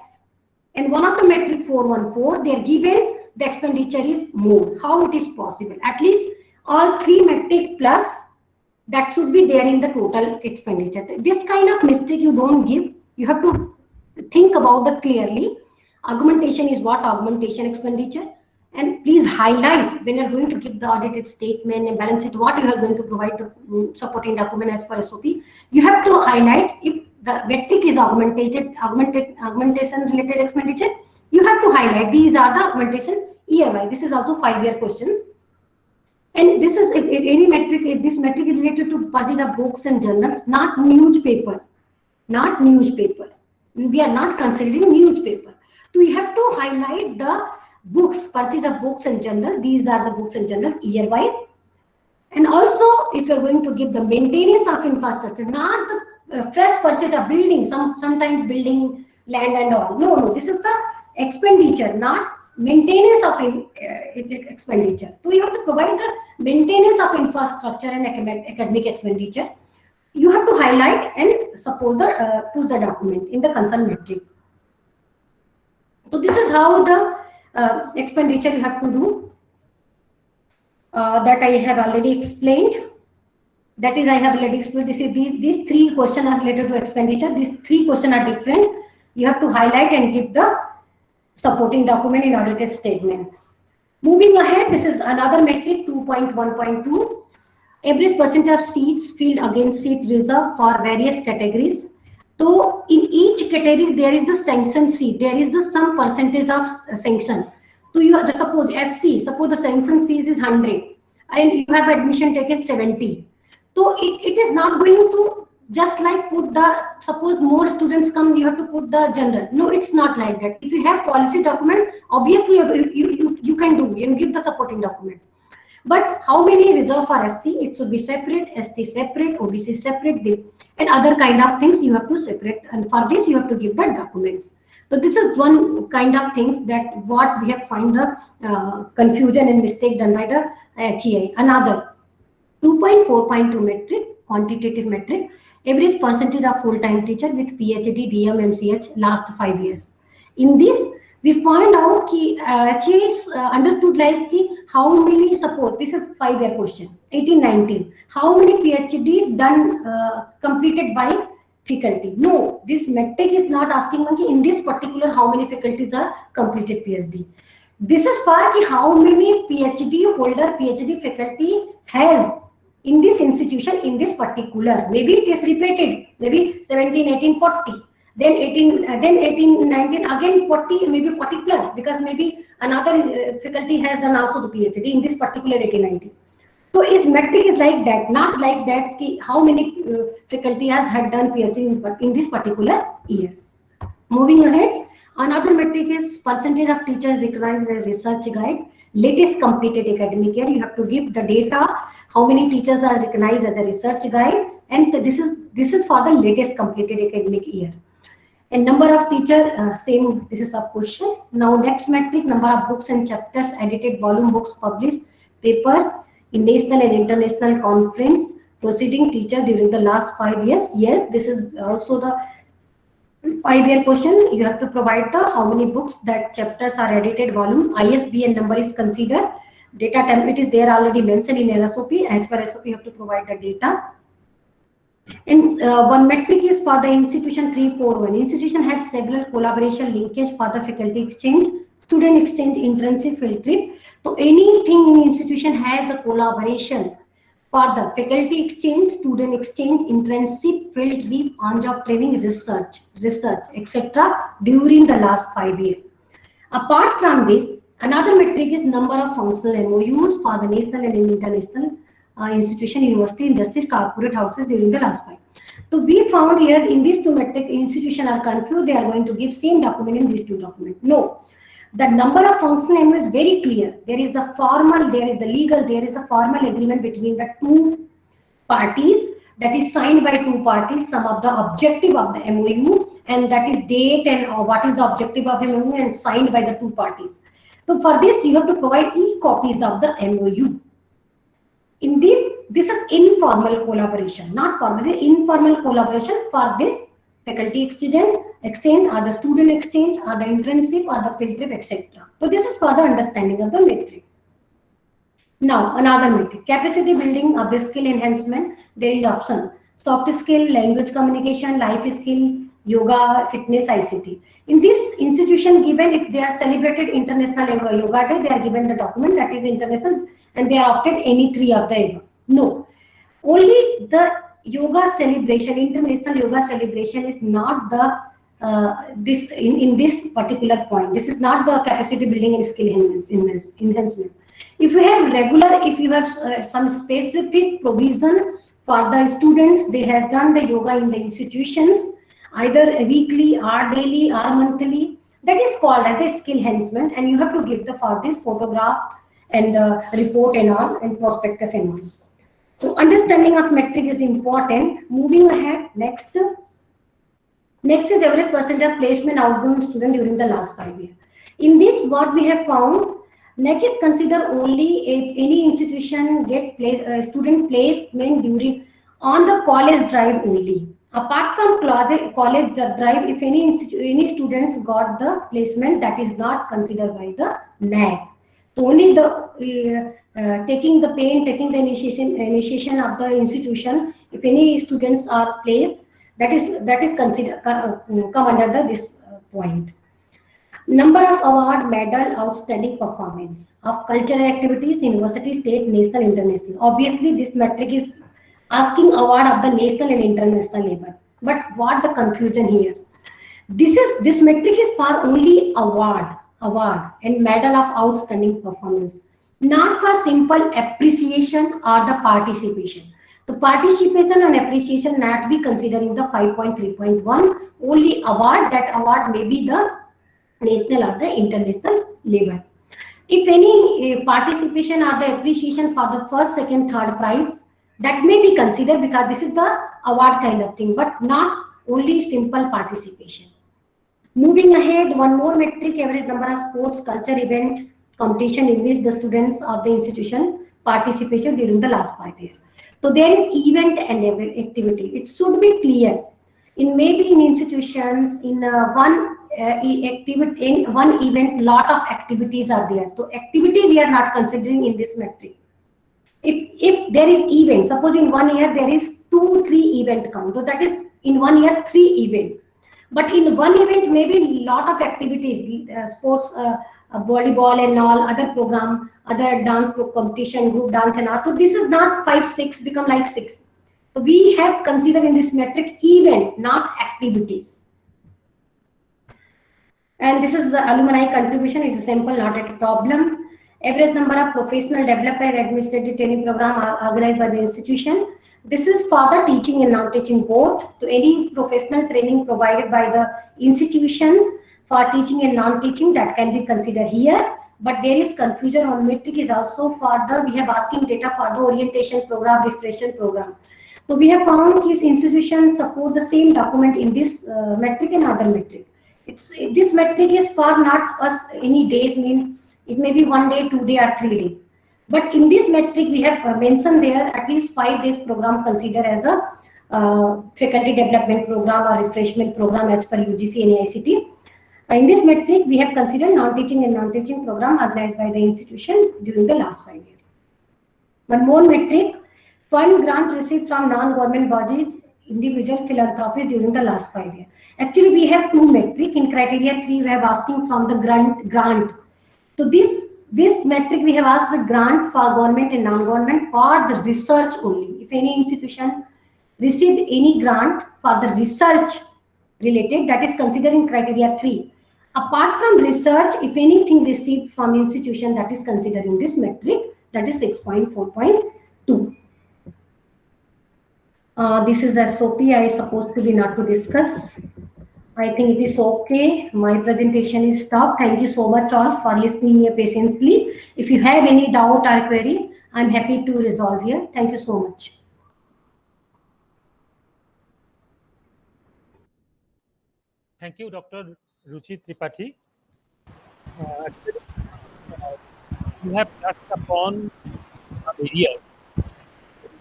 and one of the metric 414 they are given the expenditure is more. How it is possible? At least all 3 metric plus that should be there in the total expenditure. This kind of mistake you don't give. You have to think about the clearly. Augmentation is what? Augmentation expenditure. And please highlight when you're going to give the audited statement and balance sheet what you are going to provide the supporting document as per SOP. You have to highlight if the metric is augmentation related expenditure. You have to highlight these are the augmentation year-wise. This is also 5-year questions. And this is if any metric, if this metric is related to purchase of books and journals, not newspaper. Not newspaper. We are not considering newspaper. So we have to highlight the books, purchase of books and journals. These are the books and journals year-wise. And also, if you're going to give the maintenance of infrastructure, not the fresh purchase of building, sometimes building, land and all. No, this is the expenditure, not maintenance of expenditure. So you have to provide the maintenance of infrastructure and academic expenditure. You have to highlight and suppose the push the document in the concerned metric. So this is how the expenditure you have to do. That I have already explained. That is, I have already explained. This is these 3 questions are related to expenditure. These 3 questions are different. You have to highlight and give the supporting document in audited statement. Moving ahead, this is another metric 2.1.2. Average percentage of seats filled against seat reserved for various categories. So in each category there is the sanction seat. There is the some percentage of sanction. So you suppose SC, suppose the sanction seat is 100 and you have admission taken 70. So it is not going to just like put the, suppose more students come, you have to put the general. No, it's not like that. If you have policy document, obviously you can do, you can give the supporting documents. But how many reserved for SC? It should be separate, ST separate, OBC separate, and other kind of things you have to separate. And for this, you have to give the documents. So this is one kind of things that what we have find the confusion and mistake done by the HEI. Another 2.4.2 metric, quantitative metric, average percentage of full-time teacher with PhD, DM, MCH last 5 years. In this, we find out that HEI understood like how many, suppose this is 5-year question, 18-19, how many PhD done completed by faculty? No, this metric is not asking in this particular how many faculties are completed PhD. This is for how many PhD holder, PhD faculty has in this institution in this particular. Maybe it is repeated, maybe 17, 18, 40. Then 18, 19, again 40, maybe 40 plus, because maybe another faculty has done also the PhD in this particular 18, 19. So its metric is like that, not like that how many faculty had done PhD in this particular year. Moving ahead, another metric is percentage of teachers recognized as research guide. Latest completed academic year, you have to give the data, how many teachers are recognized as a research guide, and this is for the latest completed academic year. And number of teacher, same, this is a question. Now next metric, number of books and chapters, edited volume books published, paper in national and international conference, proceeding teachers during the last 5 years. Yes, this is also the 5-year question. You have to provide the how many books that chapters are edited volume, ISBN number is considered. Data template is there already mentioned in SOP. As per SOP, you have to provide the data. And one metric is for the institution 341. Institution has several collaboration linkage for the faculty exchange, student exchange, internship, field trip. So anything in institution has the collaboration for the faculty exchange, student exchange, internship, field trip, on-job training, research, etc. during the last 5 years. Apart from this, another metric is number of functional MOUs for the national and international institution, university, industries, corporate houses during the last 5. So we found here in these two metric, institution are confused. They are going to give same document in these two documents. No, the number of functional MOU is very clear. There is the formal, there is the legal, there is a formal agreement between the two parties that is signed by two parties. Some of the objective of the MOU, and that is date and what is the objective of MOU, and signed by the two parties. So for this, you have to provide e-copies of the MOU. In this is informal collaboration, not formal, informal collaboration for this faculty exchange or the student exchange or the internship or the field trip, etc. So this is for the understanding of the metric. Now another metric, capacity building of the skill enhancement. There is option soft skill, language communication, life skill, yoga, fitness, ICT. In this institution, given if they are celebrated International Yoga Day, they are given the document that is international, and they are opted any three of the above. No, only the yoga celebration, international yoga celebration is not the this in this particular point. This is not the capacity building and skill enhancement. If you have regular, if you have some specific provision for the students, they have done the yoga in the institutions, either weekly or daily or monthly, that is called as the skill enhancement, and you have to give the for this photograph and the report and all, and prospectus and all. So understanding of metric is important. Moving ahead, next is average percentage of placement outgoing student during the last 5 years. In this, what we have found, NEC is considered only if any institution get student placement during on the college drive only. Apart from college drive, if any students got the placement, that is not considered by the NAC. So only the taking the pain, taking the initiation of the institution, if any students are placed, that is considered come under this point. Number of award, medal, outstanding performance of cultural activities, university, state, national, international. Obviously, this metric is asking award of the national and international level. But what the confusion here? This metric is for only award and medal of outstanding performance, not for simple appreciation or the participation. The participation and appreciation not be considered in the 5.3.1. Only award, that award may be the national or the international level. If any participation or the appreciation for the first, second, third prize, that may be considered because this is the award kind of thing, but not only simple participation. Moving ahead, one more metric, average number of sports, culture, event, competition in which the students of the institution participation during the last 5 years. So there is event and activity. It should be clear. In maybe in institutions, in one event, lot of activities are there. So activity we are not considering in this metric. If there is event, suppose in 1 year there is 2-3 event come, so that is in 1 year 3 event. But in one event maybe lot of activities, sports, volleyball and all, other program, other dance competition, group dance and all. So this is not 5, 6 become like 6. So we have considered in this metric event, not activities. And this is the alumni contribution is simple, not a problem. Average number of professional development administrative training program organized by the institution. This is for the teaching and non-teaching both. So any professional training provided by the institutions for teaching and non-teaching, that can be considered here. But there is confusion on metric is also for the, we have asking data for the orientation program, refresher program. So we have found these institutions support the same document in this metric and other metric. This metric is for not us any days, mean it may be 1 day, 2 day or 3 day. But in this metric, we have mentioned there at least 5 days program considered as a faculty development program or refreshment program as per UGC and AICT. In this metric, we have considered non-teaching and non-teaching program organized by the institution during the last 5 years. One more metric, fund grant received from non-government bodies, individual philanthropies during the last 5 years. Actually, we have two metric. In criteria 3, we have asking from the grant. So this metric we have asked the grant for government and non-government for the research only. If any institution received any grant for the research related, that is considered in criteria 3. Apart from research, if anything received from institution, that is considered in this metric, that is 6.4.2. This is SOP I supposed to be not to discuss. I think it is okay. My presentation is stopped. Thank you so much all for listening me patiently. If you have any doubt or query, I'm happy to resolve here. Thank you so much. Thank you, Dr. Ruchi Tripathi. You have touched upon some areas. We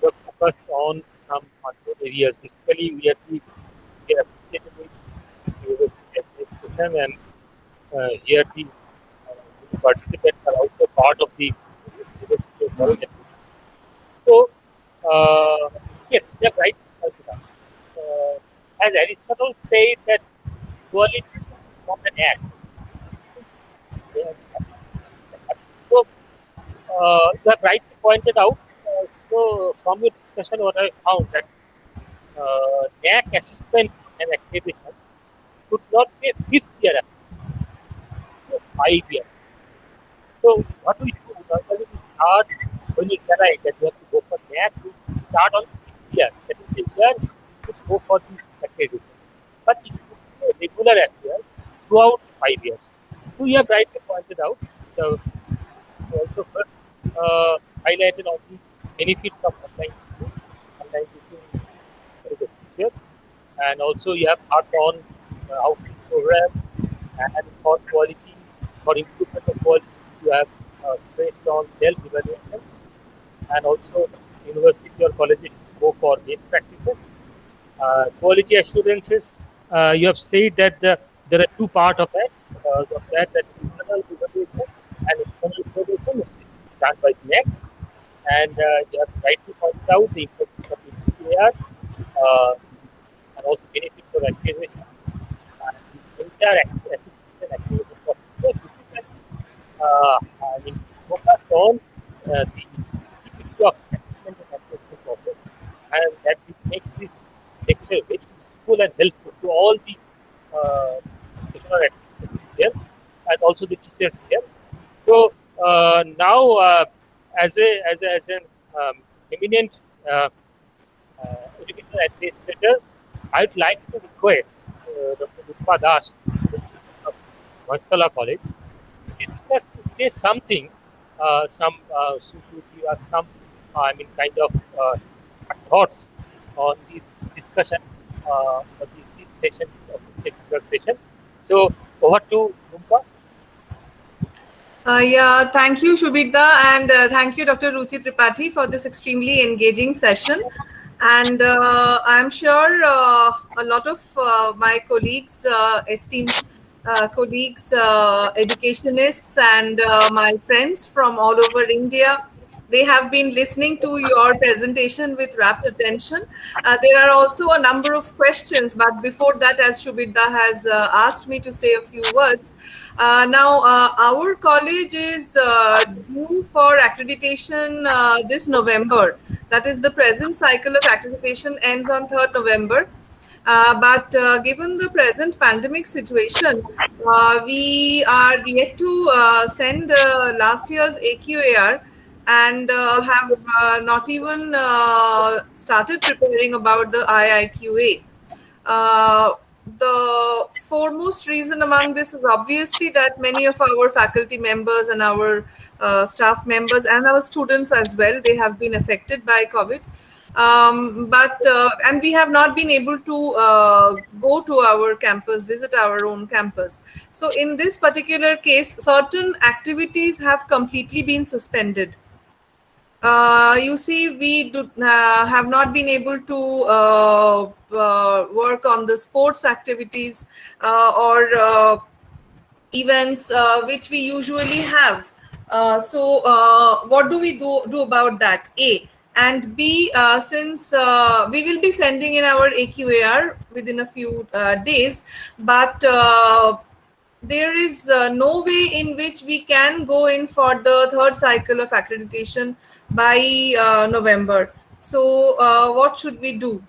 were focused on some other areas. Basically, we are associated with university administration, and here the participants are also part of the university of knowledge. So, yes, you're right. As Aristotle said that quality is not an act. So, you have rightly pointed out. So, from your discussion, what I found that NAC assessment and accreditation could not be a 5th year, 5 years. So, what we do, normally we start when you realize that you have to go for NAC, you start on 5th year. That is the year you should go for the accreditation. But it should be a regular affair throughout 5 years. So, you have rightly pointed out. Also first highlighted on the benefits of online teaching. Online teaching is the future, and also you have thought on outreach program and for quality, for improvement of quality, you have stressed on self-evaluation, and also university or colleges go for best practices. Quality assurances, you have said that there are two parts of that. That internal evaluation and external evaluation is done by the NAC. And you have rightly pointed out the importance of the PAR and also benefits of accreditation. The entire assessment accreditation process. This is focused on the issue of assessment and accreditation process, and that makes this lecture very useful and helpful to all the here and also the teachers here. So now, as an eminent educational administrator, I'd like to request Dr. Rupa Das, principal of Mastala College, to say something, some kind of thoughts on this discussion, of these sessions of this technical session. So over to Rupa. Yeah, thank you, Shubhita, and thank you, Dr. Ruchi Tripathi, for this extremely engaging session. And I'm sure a lot of my colleagues, esteemed colleagues, educationists, and my friends from all over India, they have been listening to your presentation with rapt attention. There are also a number of questions, but before that, as Shubhita has asked me to say a few words, now our college is due for accreditation this November. That is, the present cycle of accreditation ends on 3rd November. But given the present pandemic situation, we are yet to send last year's AQAR, and have not even started preparing about the IIQA. The foremost reason among this is obviously that many of our faculty members and our staff members and our students as well, they have been affected by COVID. And we have not been able to go to our campus, visit our own campus. So in this particular case, certain activities have completely been suspended. You see, we have not been able to work on the sports activities or events which we usually have. What do we do about that? A. And B, since we will be sending in our AQAR within a few days, but there is no way in which we can go in for the third cycle of accreditation by November. So what should we do?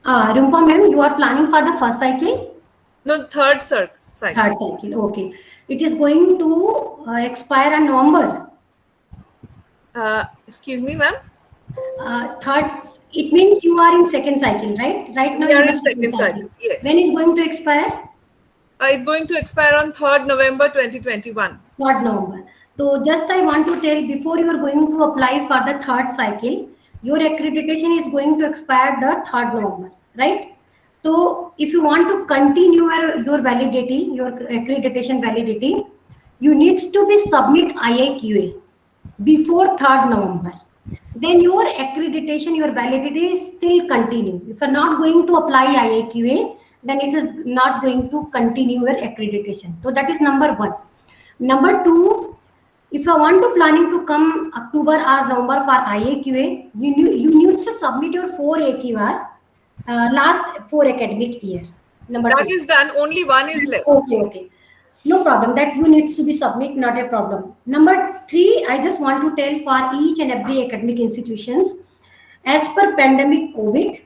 Rumpa ma'am, you are planning for the first cycle? No, third cycle. Third cycle, okay. It is going to expire in November. Excuse me, ma'am? Third, it means you are in second cycle, right? Right now We you are in second cycle, yes. When is going to expire? It's going to expire on 3rd November 2021. 3rd November. So just I want to tell, before you are going to apply for the third cycle, your accreditation is going to expire the 3rd November, right? So if you want to continue your validity, your accreditation validity, you needs to be submit IIQA before 3rd November. Then your accreditation, your validity is still continue. If you are not going to apply IIQA, then it is not going to continue your accreditation. So that is number one. Number two, if you want to planning to come October or November for IAQA, you need to submit your 4 AQR last 4 academic year. Number that two. Is done. Only one is left. Okay. No problem. That you needs to be submit, not a problem. Number three, I just want to tell for each and every academic institutions, as per pandemic COVID,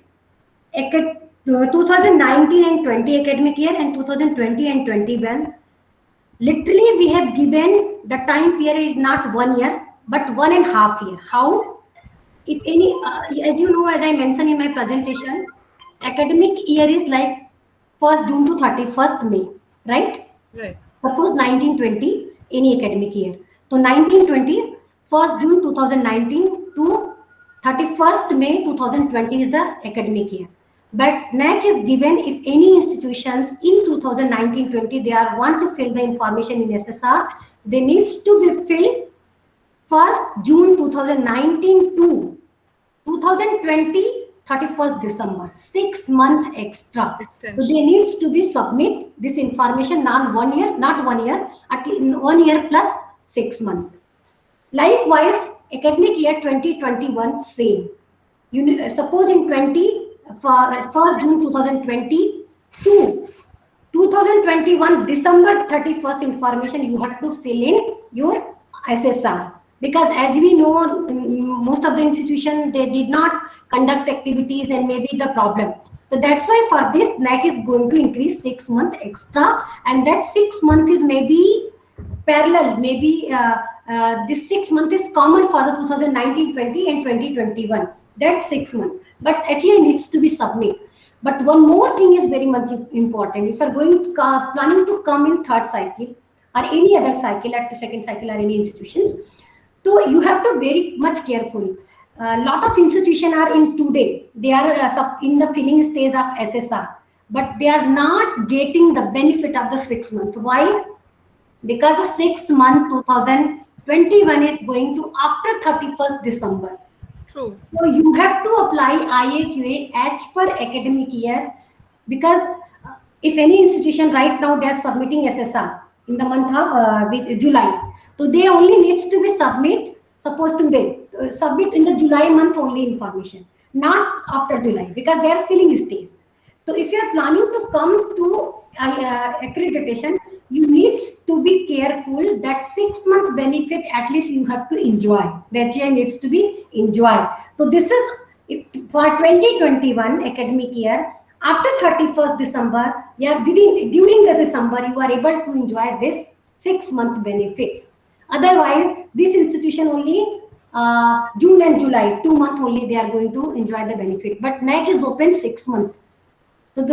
2019 and 20 academic year and 2020 and 21, literally we have given the time period is not 1 year but 1.5 years. How? If any, as you know, as I mentioned in my presentation, academic year is like 1st June to 31st May, right? Right. Suppose 1920 any academic year. So 1920, 1st June 2019 to 31st May 2020 is the academic year. But NAC is given if any institutions in 2019-20 they are want to fill the information in SSR, they needs to be filled 1st June 2019 to 2020 31st December, 6 month extra. Extension. So they needs to be submit this information not 1 year, at least 1 year plus 6 months. Likewise, academic year 2021 same. Suppose in 1st June 2020 to 2021 December 31st information you have to fill in your SSR, because as we know most of the institutions they did not conduct activities and maybe the problem. So that's why for this NAC is going to increase 6 months extra, and that 6 months is maybe parallel, maybe this 6 months is common for the 2019-20 and 2021. That's 6 months, but actually needs to be submitted. But one more thing is very much important. If you are going planning to come in third cycle or any other cycle at the second cycle or any institutions, so you have to very much careful. A lot of institutions are in today, they are in the filling stage of SSR, but they are not getting the benefit of the 6 months. Why? Because the 6 month 2021 is going to after 31st December. True. So you have to apply IAQA as per academic year, because if any institution right now they are submitting SSR in the month of July, so they only needs to be suppose today, submit in the July month only information, not after July, because they are filling stage. So if you are planning to come to accreditation, you need to be careful that 6 month benefit at least you have to enjoy. That year needs to be enjoyed. So this is for 2021 academic year. After 31st December, during the December, you are able to enjoy this 6 month benefits. Otherwise, this institution only June and July, 2 months only they are going to enjoy the benefit. But NAC is open 6 months. So,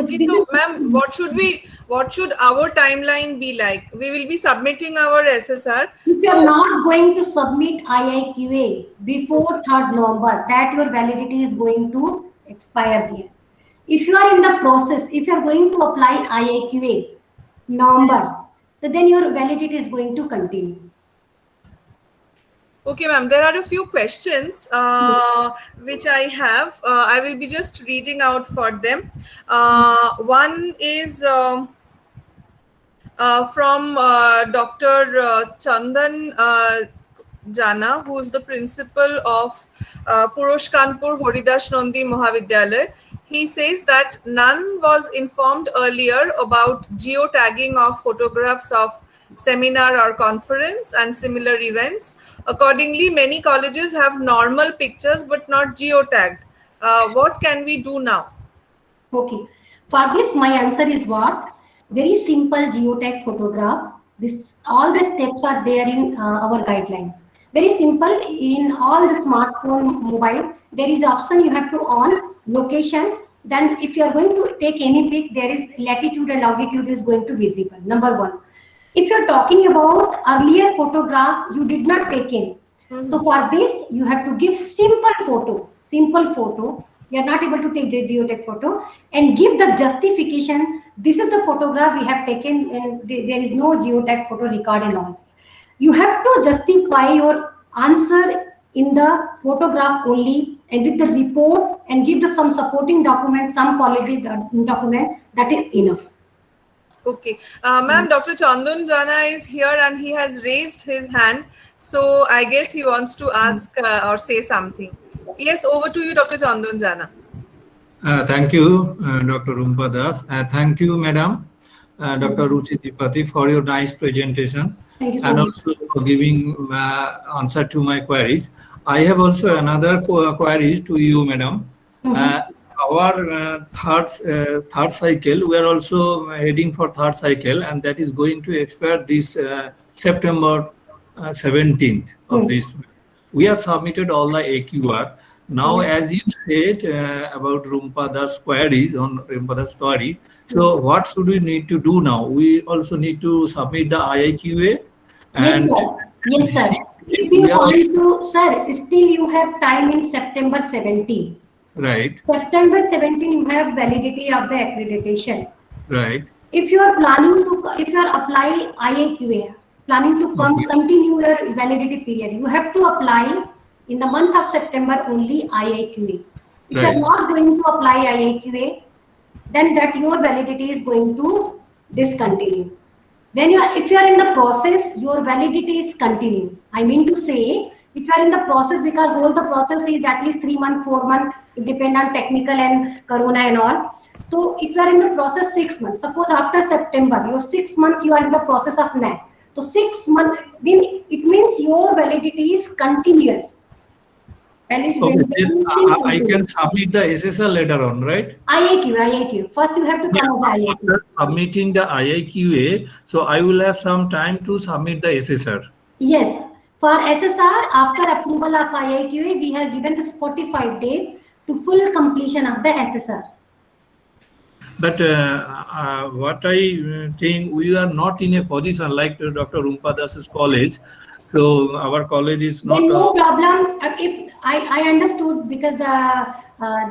ma'am, what should our timeline be like? We will be submitting our SSR. If you are not going to submit IIQA before 3rd November, that your validity is going to expire there. If you are in the process, if you are going to apply IIQA November, so then your validity is going to continue. Okay, ma'am, there are a few questions which I have. I will be just reading out for them. One is, from Dr. Chandan Jana, who is the principal of Purushkanpur Horidas Nandi Mahavidyalaya. He says that none was informed earlier about geotagging of photographs of seminar or conference and similar events. Accordingly, many colleges have normal pictures but not geotagged. What can we do now? Okay. For this, my answer is what? Very simple geotag photograph. This all the steps are there in our guidelines. Very simple. In all the smartphone, mobile, there is option you have to on location. Then, if you are going to take any pic, there is latitude and longitude is going to visible. Number one. If you're talking about earlier photograph, you did not take in. So for this, you have to give simple photo. Simple photo. You are not able to take geotag photo and give the justification. This is the photograph we have taken, and there is no geotag photo record and all. You have to justify your answer in the photograph only, and with the report, and give the some supporting document, some quality document. That is enough. Okay, ma'am, Dr. Chandan Jana is here and he has raised his hand. So I guess he wants to ask or say something. Yes, over to you, Dr. Chandan Jana. Thank you, Dr. Rumpa Das. Thank you, Madam, Dr. Ruchi Tripathi, for your nice presentation. Thank you so and much. also for giving answer to my queries. I have also another queries to you, Madam. Our third cycle, we are also heading for third cycle, and that is going to expire this September 17th of this. We have submitted all the AQR. Now, as you said about Rumpa Das queries on Rumpa Das query, so what should we need to do now? We also need to submit the IIQA. And yes, sir. If you want to, sir, still you have time in September 17. Right. September 17, you have validity of the accreditation. Right. If you are planning to, if you are applying IIQA, planning to continue your validity period, you have to apply in the month of September only IIQA. If you are not going to apply IIQA, then that your validity is going to discontinue. When you are, if you are in the process, your validity is continuing. I mean to say, if you are in the process, because all the process is at least 3 months, 4 months, it depends on technical and corona and all. So if you are in the process 6 months, suppose after September, your 6 months you are in the process of NAC. So 6 months, then it means your validity is continuous. Okay, I can submit the SSR later on, right? IIQ. First you have to come as IIQ. After submitting the IIQA, so I will have some time to submit the SSR. Yes. For SSR, after approval of IIQA, we have given this 45 days to full completion of the SSR. But what I think, we are not in a position like Dr. Rumpa Das's college. So our college is not. No problem. If I understood, because the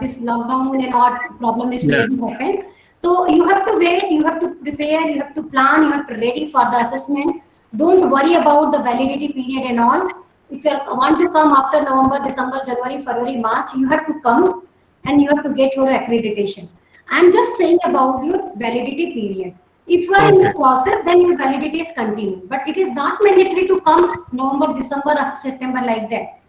this lockdown and all problem is really happened. So you have to wait. You have to prepare. You have to plan. You have to ready for the assessment. Don't worry about the validity period and all. If you want to come after November, December, January, February, March, you have to come and you have to get your accreditation. I'm just saying about your validity period. If you are in the process, then your validity is continuing. But it is not mandatory to come November, December, September like that.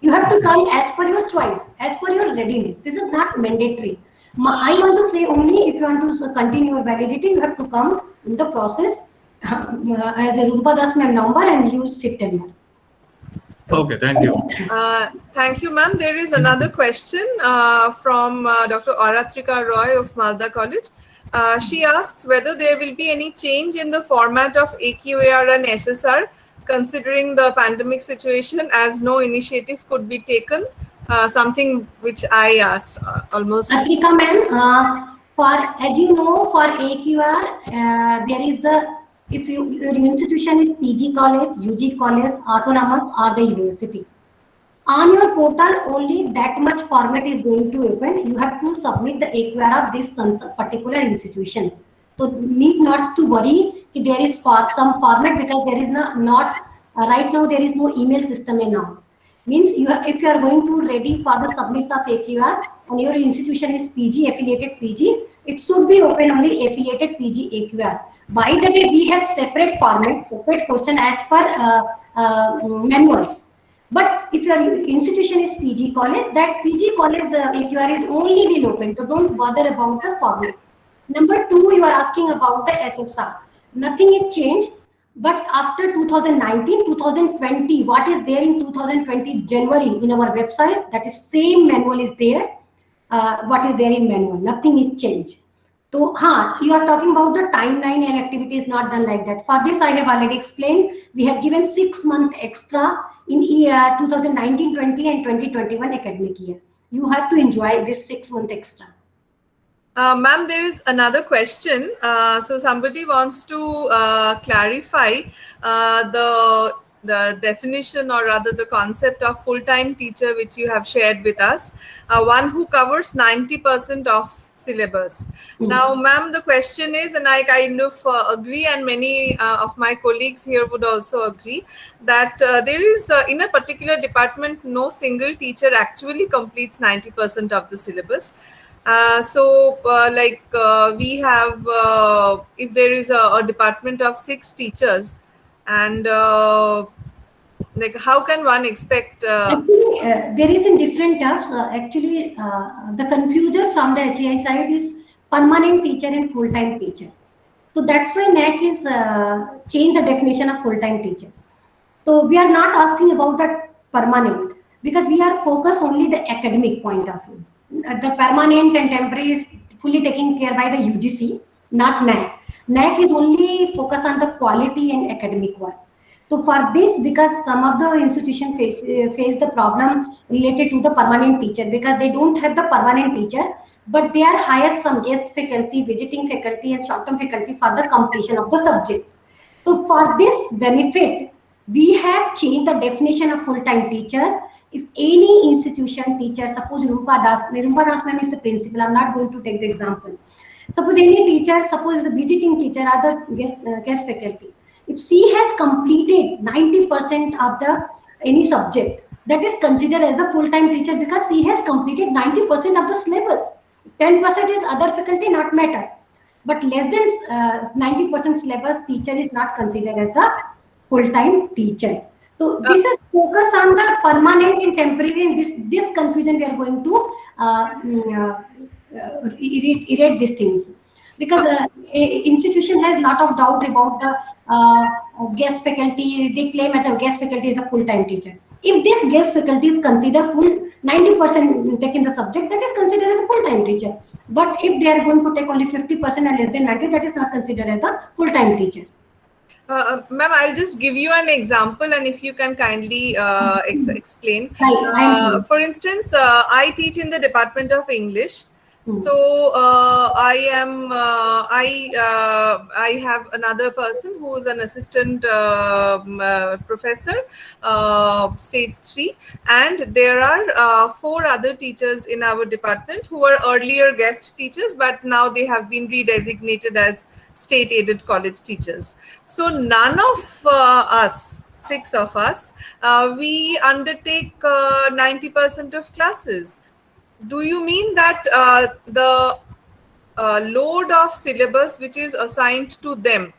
You have to come as per your choice, as per your readiness. This is not mandatory. I want to say only if you want to continue your validity, you have to come in the process as a Rumpa Das ma'am November and use September. Okay, thank you. Thank you, ma'am. There is another question from Dr. Aratrika Roy of Malda College. She asks whether there will be any change in the format of AQAR and SSR considering the pandemic situation, as no initiative could be taken. Something which I asked almost. Aratrika ma'am, as you know, for AQR, there is the, if your institution is PG college, UG college, autonomous or the university. On your portal, only that much format is going to open. You have to submit the AQR of this particular institutions. So need not to worry if there is some format, because there is not right now there is no email system and all. Means if you are going to ready for the submission of AQR and your institution is PG, affiliated PG, It should be open only affiliated PG AQR. By the way, we have separate format, separate question as per manuals. But if your institution is PG college, that PG college AQR is only will open. So don't bother about the format. Number two, you are asking about the SSR. Nothing is changed. But after 2019, 2020, what is there in 2020 January in our website, that is same manual is there. What is there in manual? Nothing is changed. So, you are talking about the timeline and activities not done like that. For this, I have already explained. We have given 6 months extra in 2019-20 and 2021 academic year. You have to enjoy this 6 months extra. Ma'am, there is another question. So somebody wants to clarify the definition, or rather the concept of full-time teacher, which you have shared with us, one who covers 90% of syllabus. Now, ma'am, the question is, and I kind of agree, and many of my colleagues here would also agree, that there is in a particular department, no single teacher actually completes 90% of the syllabus. We have, if there is a department of 6 teachers, and how can one expect? Actually, there is in different terms. The confusion from the HAI side is permanent teacher and full-time teacher. So that's why NAC is changed the definition of full-time teacher. So we are not asking about the permanent, because we are focused only the academic point of view. The permanent and temporary is fully taken care by the UGC, not NAC. NAC is only focused on the quality and academic work. So for this, because some of the institutions face the problem related to the permanent teacher, because they don't have the permanent teacher, but they are hired some guest faculty, visiting faculty, and short-term faculty for the completion of the subject. So for this benefit, we have changed the definition of full-time teachers. If any institution teacher, suppose Nirumpa Das ma'am is the principal, I'm not going to take the example. Suppose any teacher, suppose the visiting teacher or the guest faculty, if she has completed 90% of the any subject, that is considered as a full-time teacher, because she has completed 90% of the syllabus. 10% is other faculty, not matter. But less than 90% syllabus, teacher is not considered as the full-time teacher. So this is focus on the permanent and temporary, and this confusion we are going to erase these things, because institution has lot of doubt about the guest faculty. They claim as a guest faculty is a full-time teacher. If this guest faculty is considered full 90% taking the subject, that is considered as a full-time teacher. But if they are going to take only 50% and less than 90, that is not considered as a full-time teacher. Ma'am, I'll just give you an example, and if you can kindly explain. For instance, I teach in the Department of English. So I have another person who is an assistant professor, stage 3, and there are 4 other teachers in our department who were earlier guest teachers, but now they have been redesignated as state-aided college teachers. So none of us, 6 of us, we undertake 90% of classes. Do you mean that the load of syllabus which is assigned to them,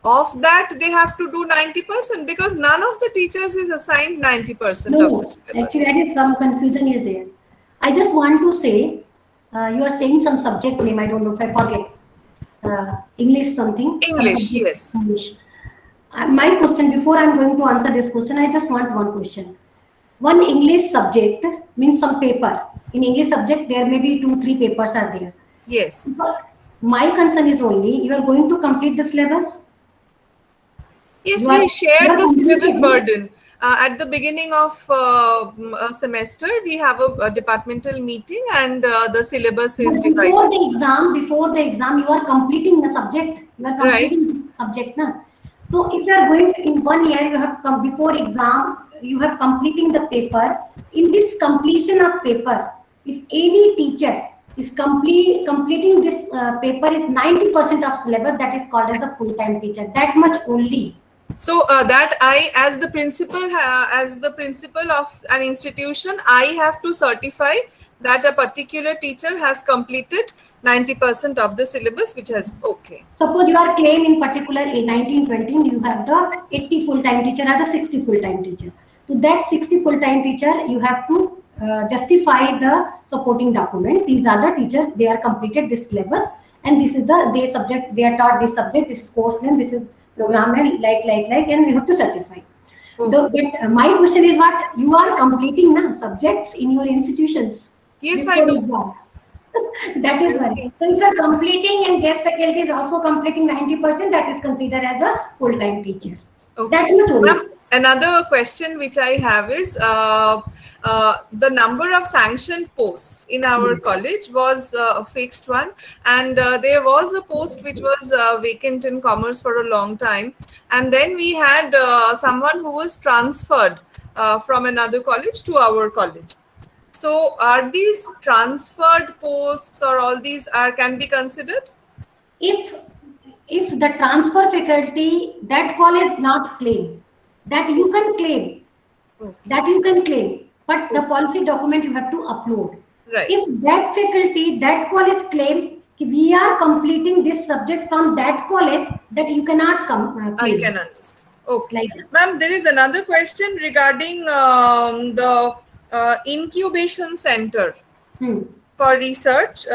of that they have to do 90%? Because none of the teachers is assigned 90%. No, actually there is some confusion is there. I just want to say, you are saying some subject name, I don't know if I forget. English something. English, yes. English. My question, before I'm going to answer this question, I just want one question. One English subject means some paper. In English subject, there may be 2-3 papers are there. Yes. But my concern is only, you are going to complete the syllabus? Yes, we share the syllabus burden. At the beginning of a semester, we have a departmental meeting, and the syllabus is divided. Before the exam, you are completing the subject. You are completing the subject. Na? So if you are going in 1 year, you have come before exam, you have completing the paper. In this completion of paper, if any teacher is completing this paper is 90% of syllabus, that is called as the full-time teacher. That much only. So that I, as the principal of an institution, I have to certify that a particular teacher has completed 90% of the syllabus, which has, okay. Suppose you are claim in particular in 1920, you have the 80 full-time teacher or the 60 full-time teacher. To that 60 full-time teacher, you have to justify the supporting document. These are the teachers, they are completed this syllabus, and this is the subject, they are taught this subject, this is course name, this is program name, like, and you have to certify. My question is what you are completing now subjects in your institutions. Yes, I do. That is right. So if you are completing and guest faculty is also completing 90%, that is considered as a full-time teacher. Okay. That is Ma'am, another question which I have is the number of sanctioned posts in our college was a fixed one, and there was a post which was vacant in commerce for a long time, and then we had someone who was transferred from another college to our college. So are these transferred posts or all these can be considered? If the transfer faculty, that college not claim, that you can claim, but the policy document you have to upload. Right. If that faculty, that college claim, we are completing this subject from that college, that you cannot claim. I can understand. Okay. Like, ma'am, there is another question regarding the incubation center for research.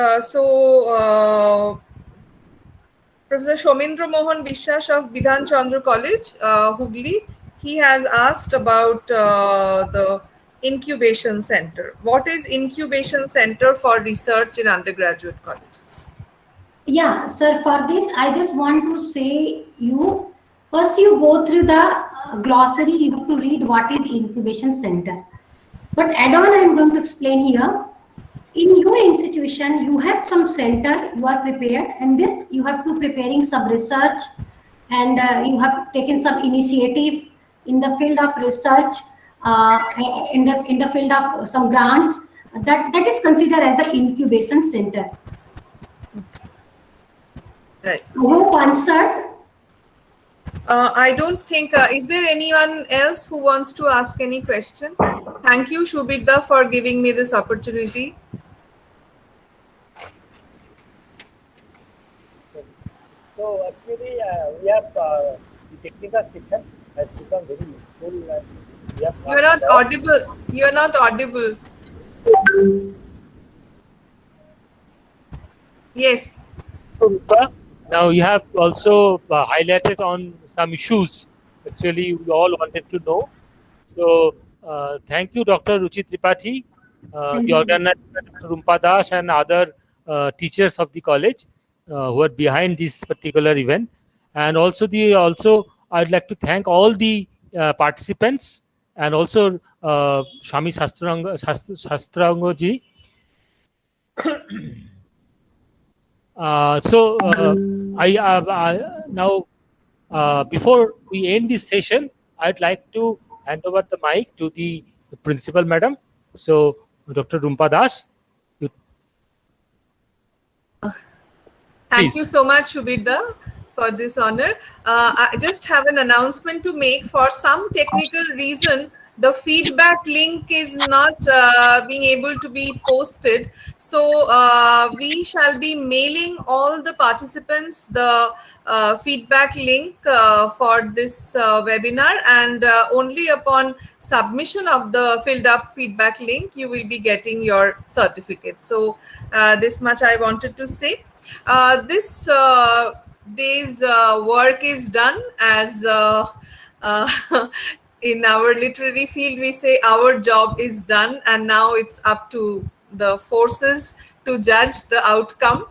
Professor Shomendra Mohan Bishwas of Bidhan Chandra College, Hooghly, he has asked about the incubation center. What is incubation center for research in undergraduate colleges? Yeah, sir, for this, I just want to say first you go through the glossary, you have to read what is incubation center. But add-on, I am going to explain here. In your institution, you have some center, you are prepared, and this you have to preparing some research, and you have taken some initiative in the field of research, in the field of some grants. That is considered as the incubation center. Right. I hope answered. I don't think, is there anyone else who wants to ask any question? Thank you, Shubhita, for giving me this opportunity. So actually, we have the technical section has become very useful. And we have You are not audible. You are not audible. Yes. Now you have also highlighted on some issues actually we all wanted to know. So thank you, Dr. Ruchi Tripathi, the organizer, Dr. Rumpa Das, and other teachers of the college who are behind this particular event. And also I'd like to thank all the participants, and also Swami Shastrango ji. Now before we end this session, I'd like to hand over the mic to the principal madam. So Dr. Rumpa Das. Thank Please. you so much, Shubhita, for this honor. I just have an announcement to make. For some technical reason, the feedback link is not being able to be posted. So we shall be mailing all the participants the feedback link for this webinar, and only upon submission of the filled up feedback link, you will be getting your certificate. So this much I wanted to say. This day's work is done, as in our literary field we say our job is done, and now it's up to the forces to judge the outcome.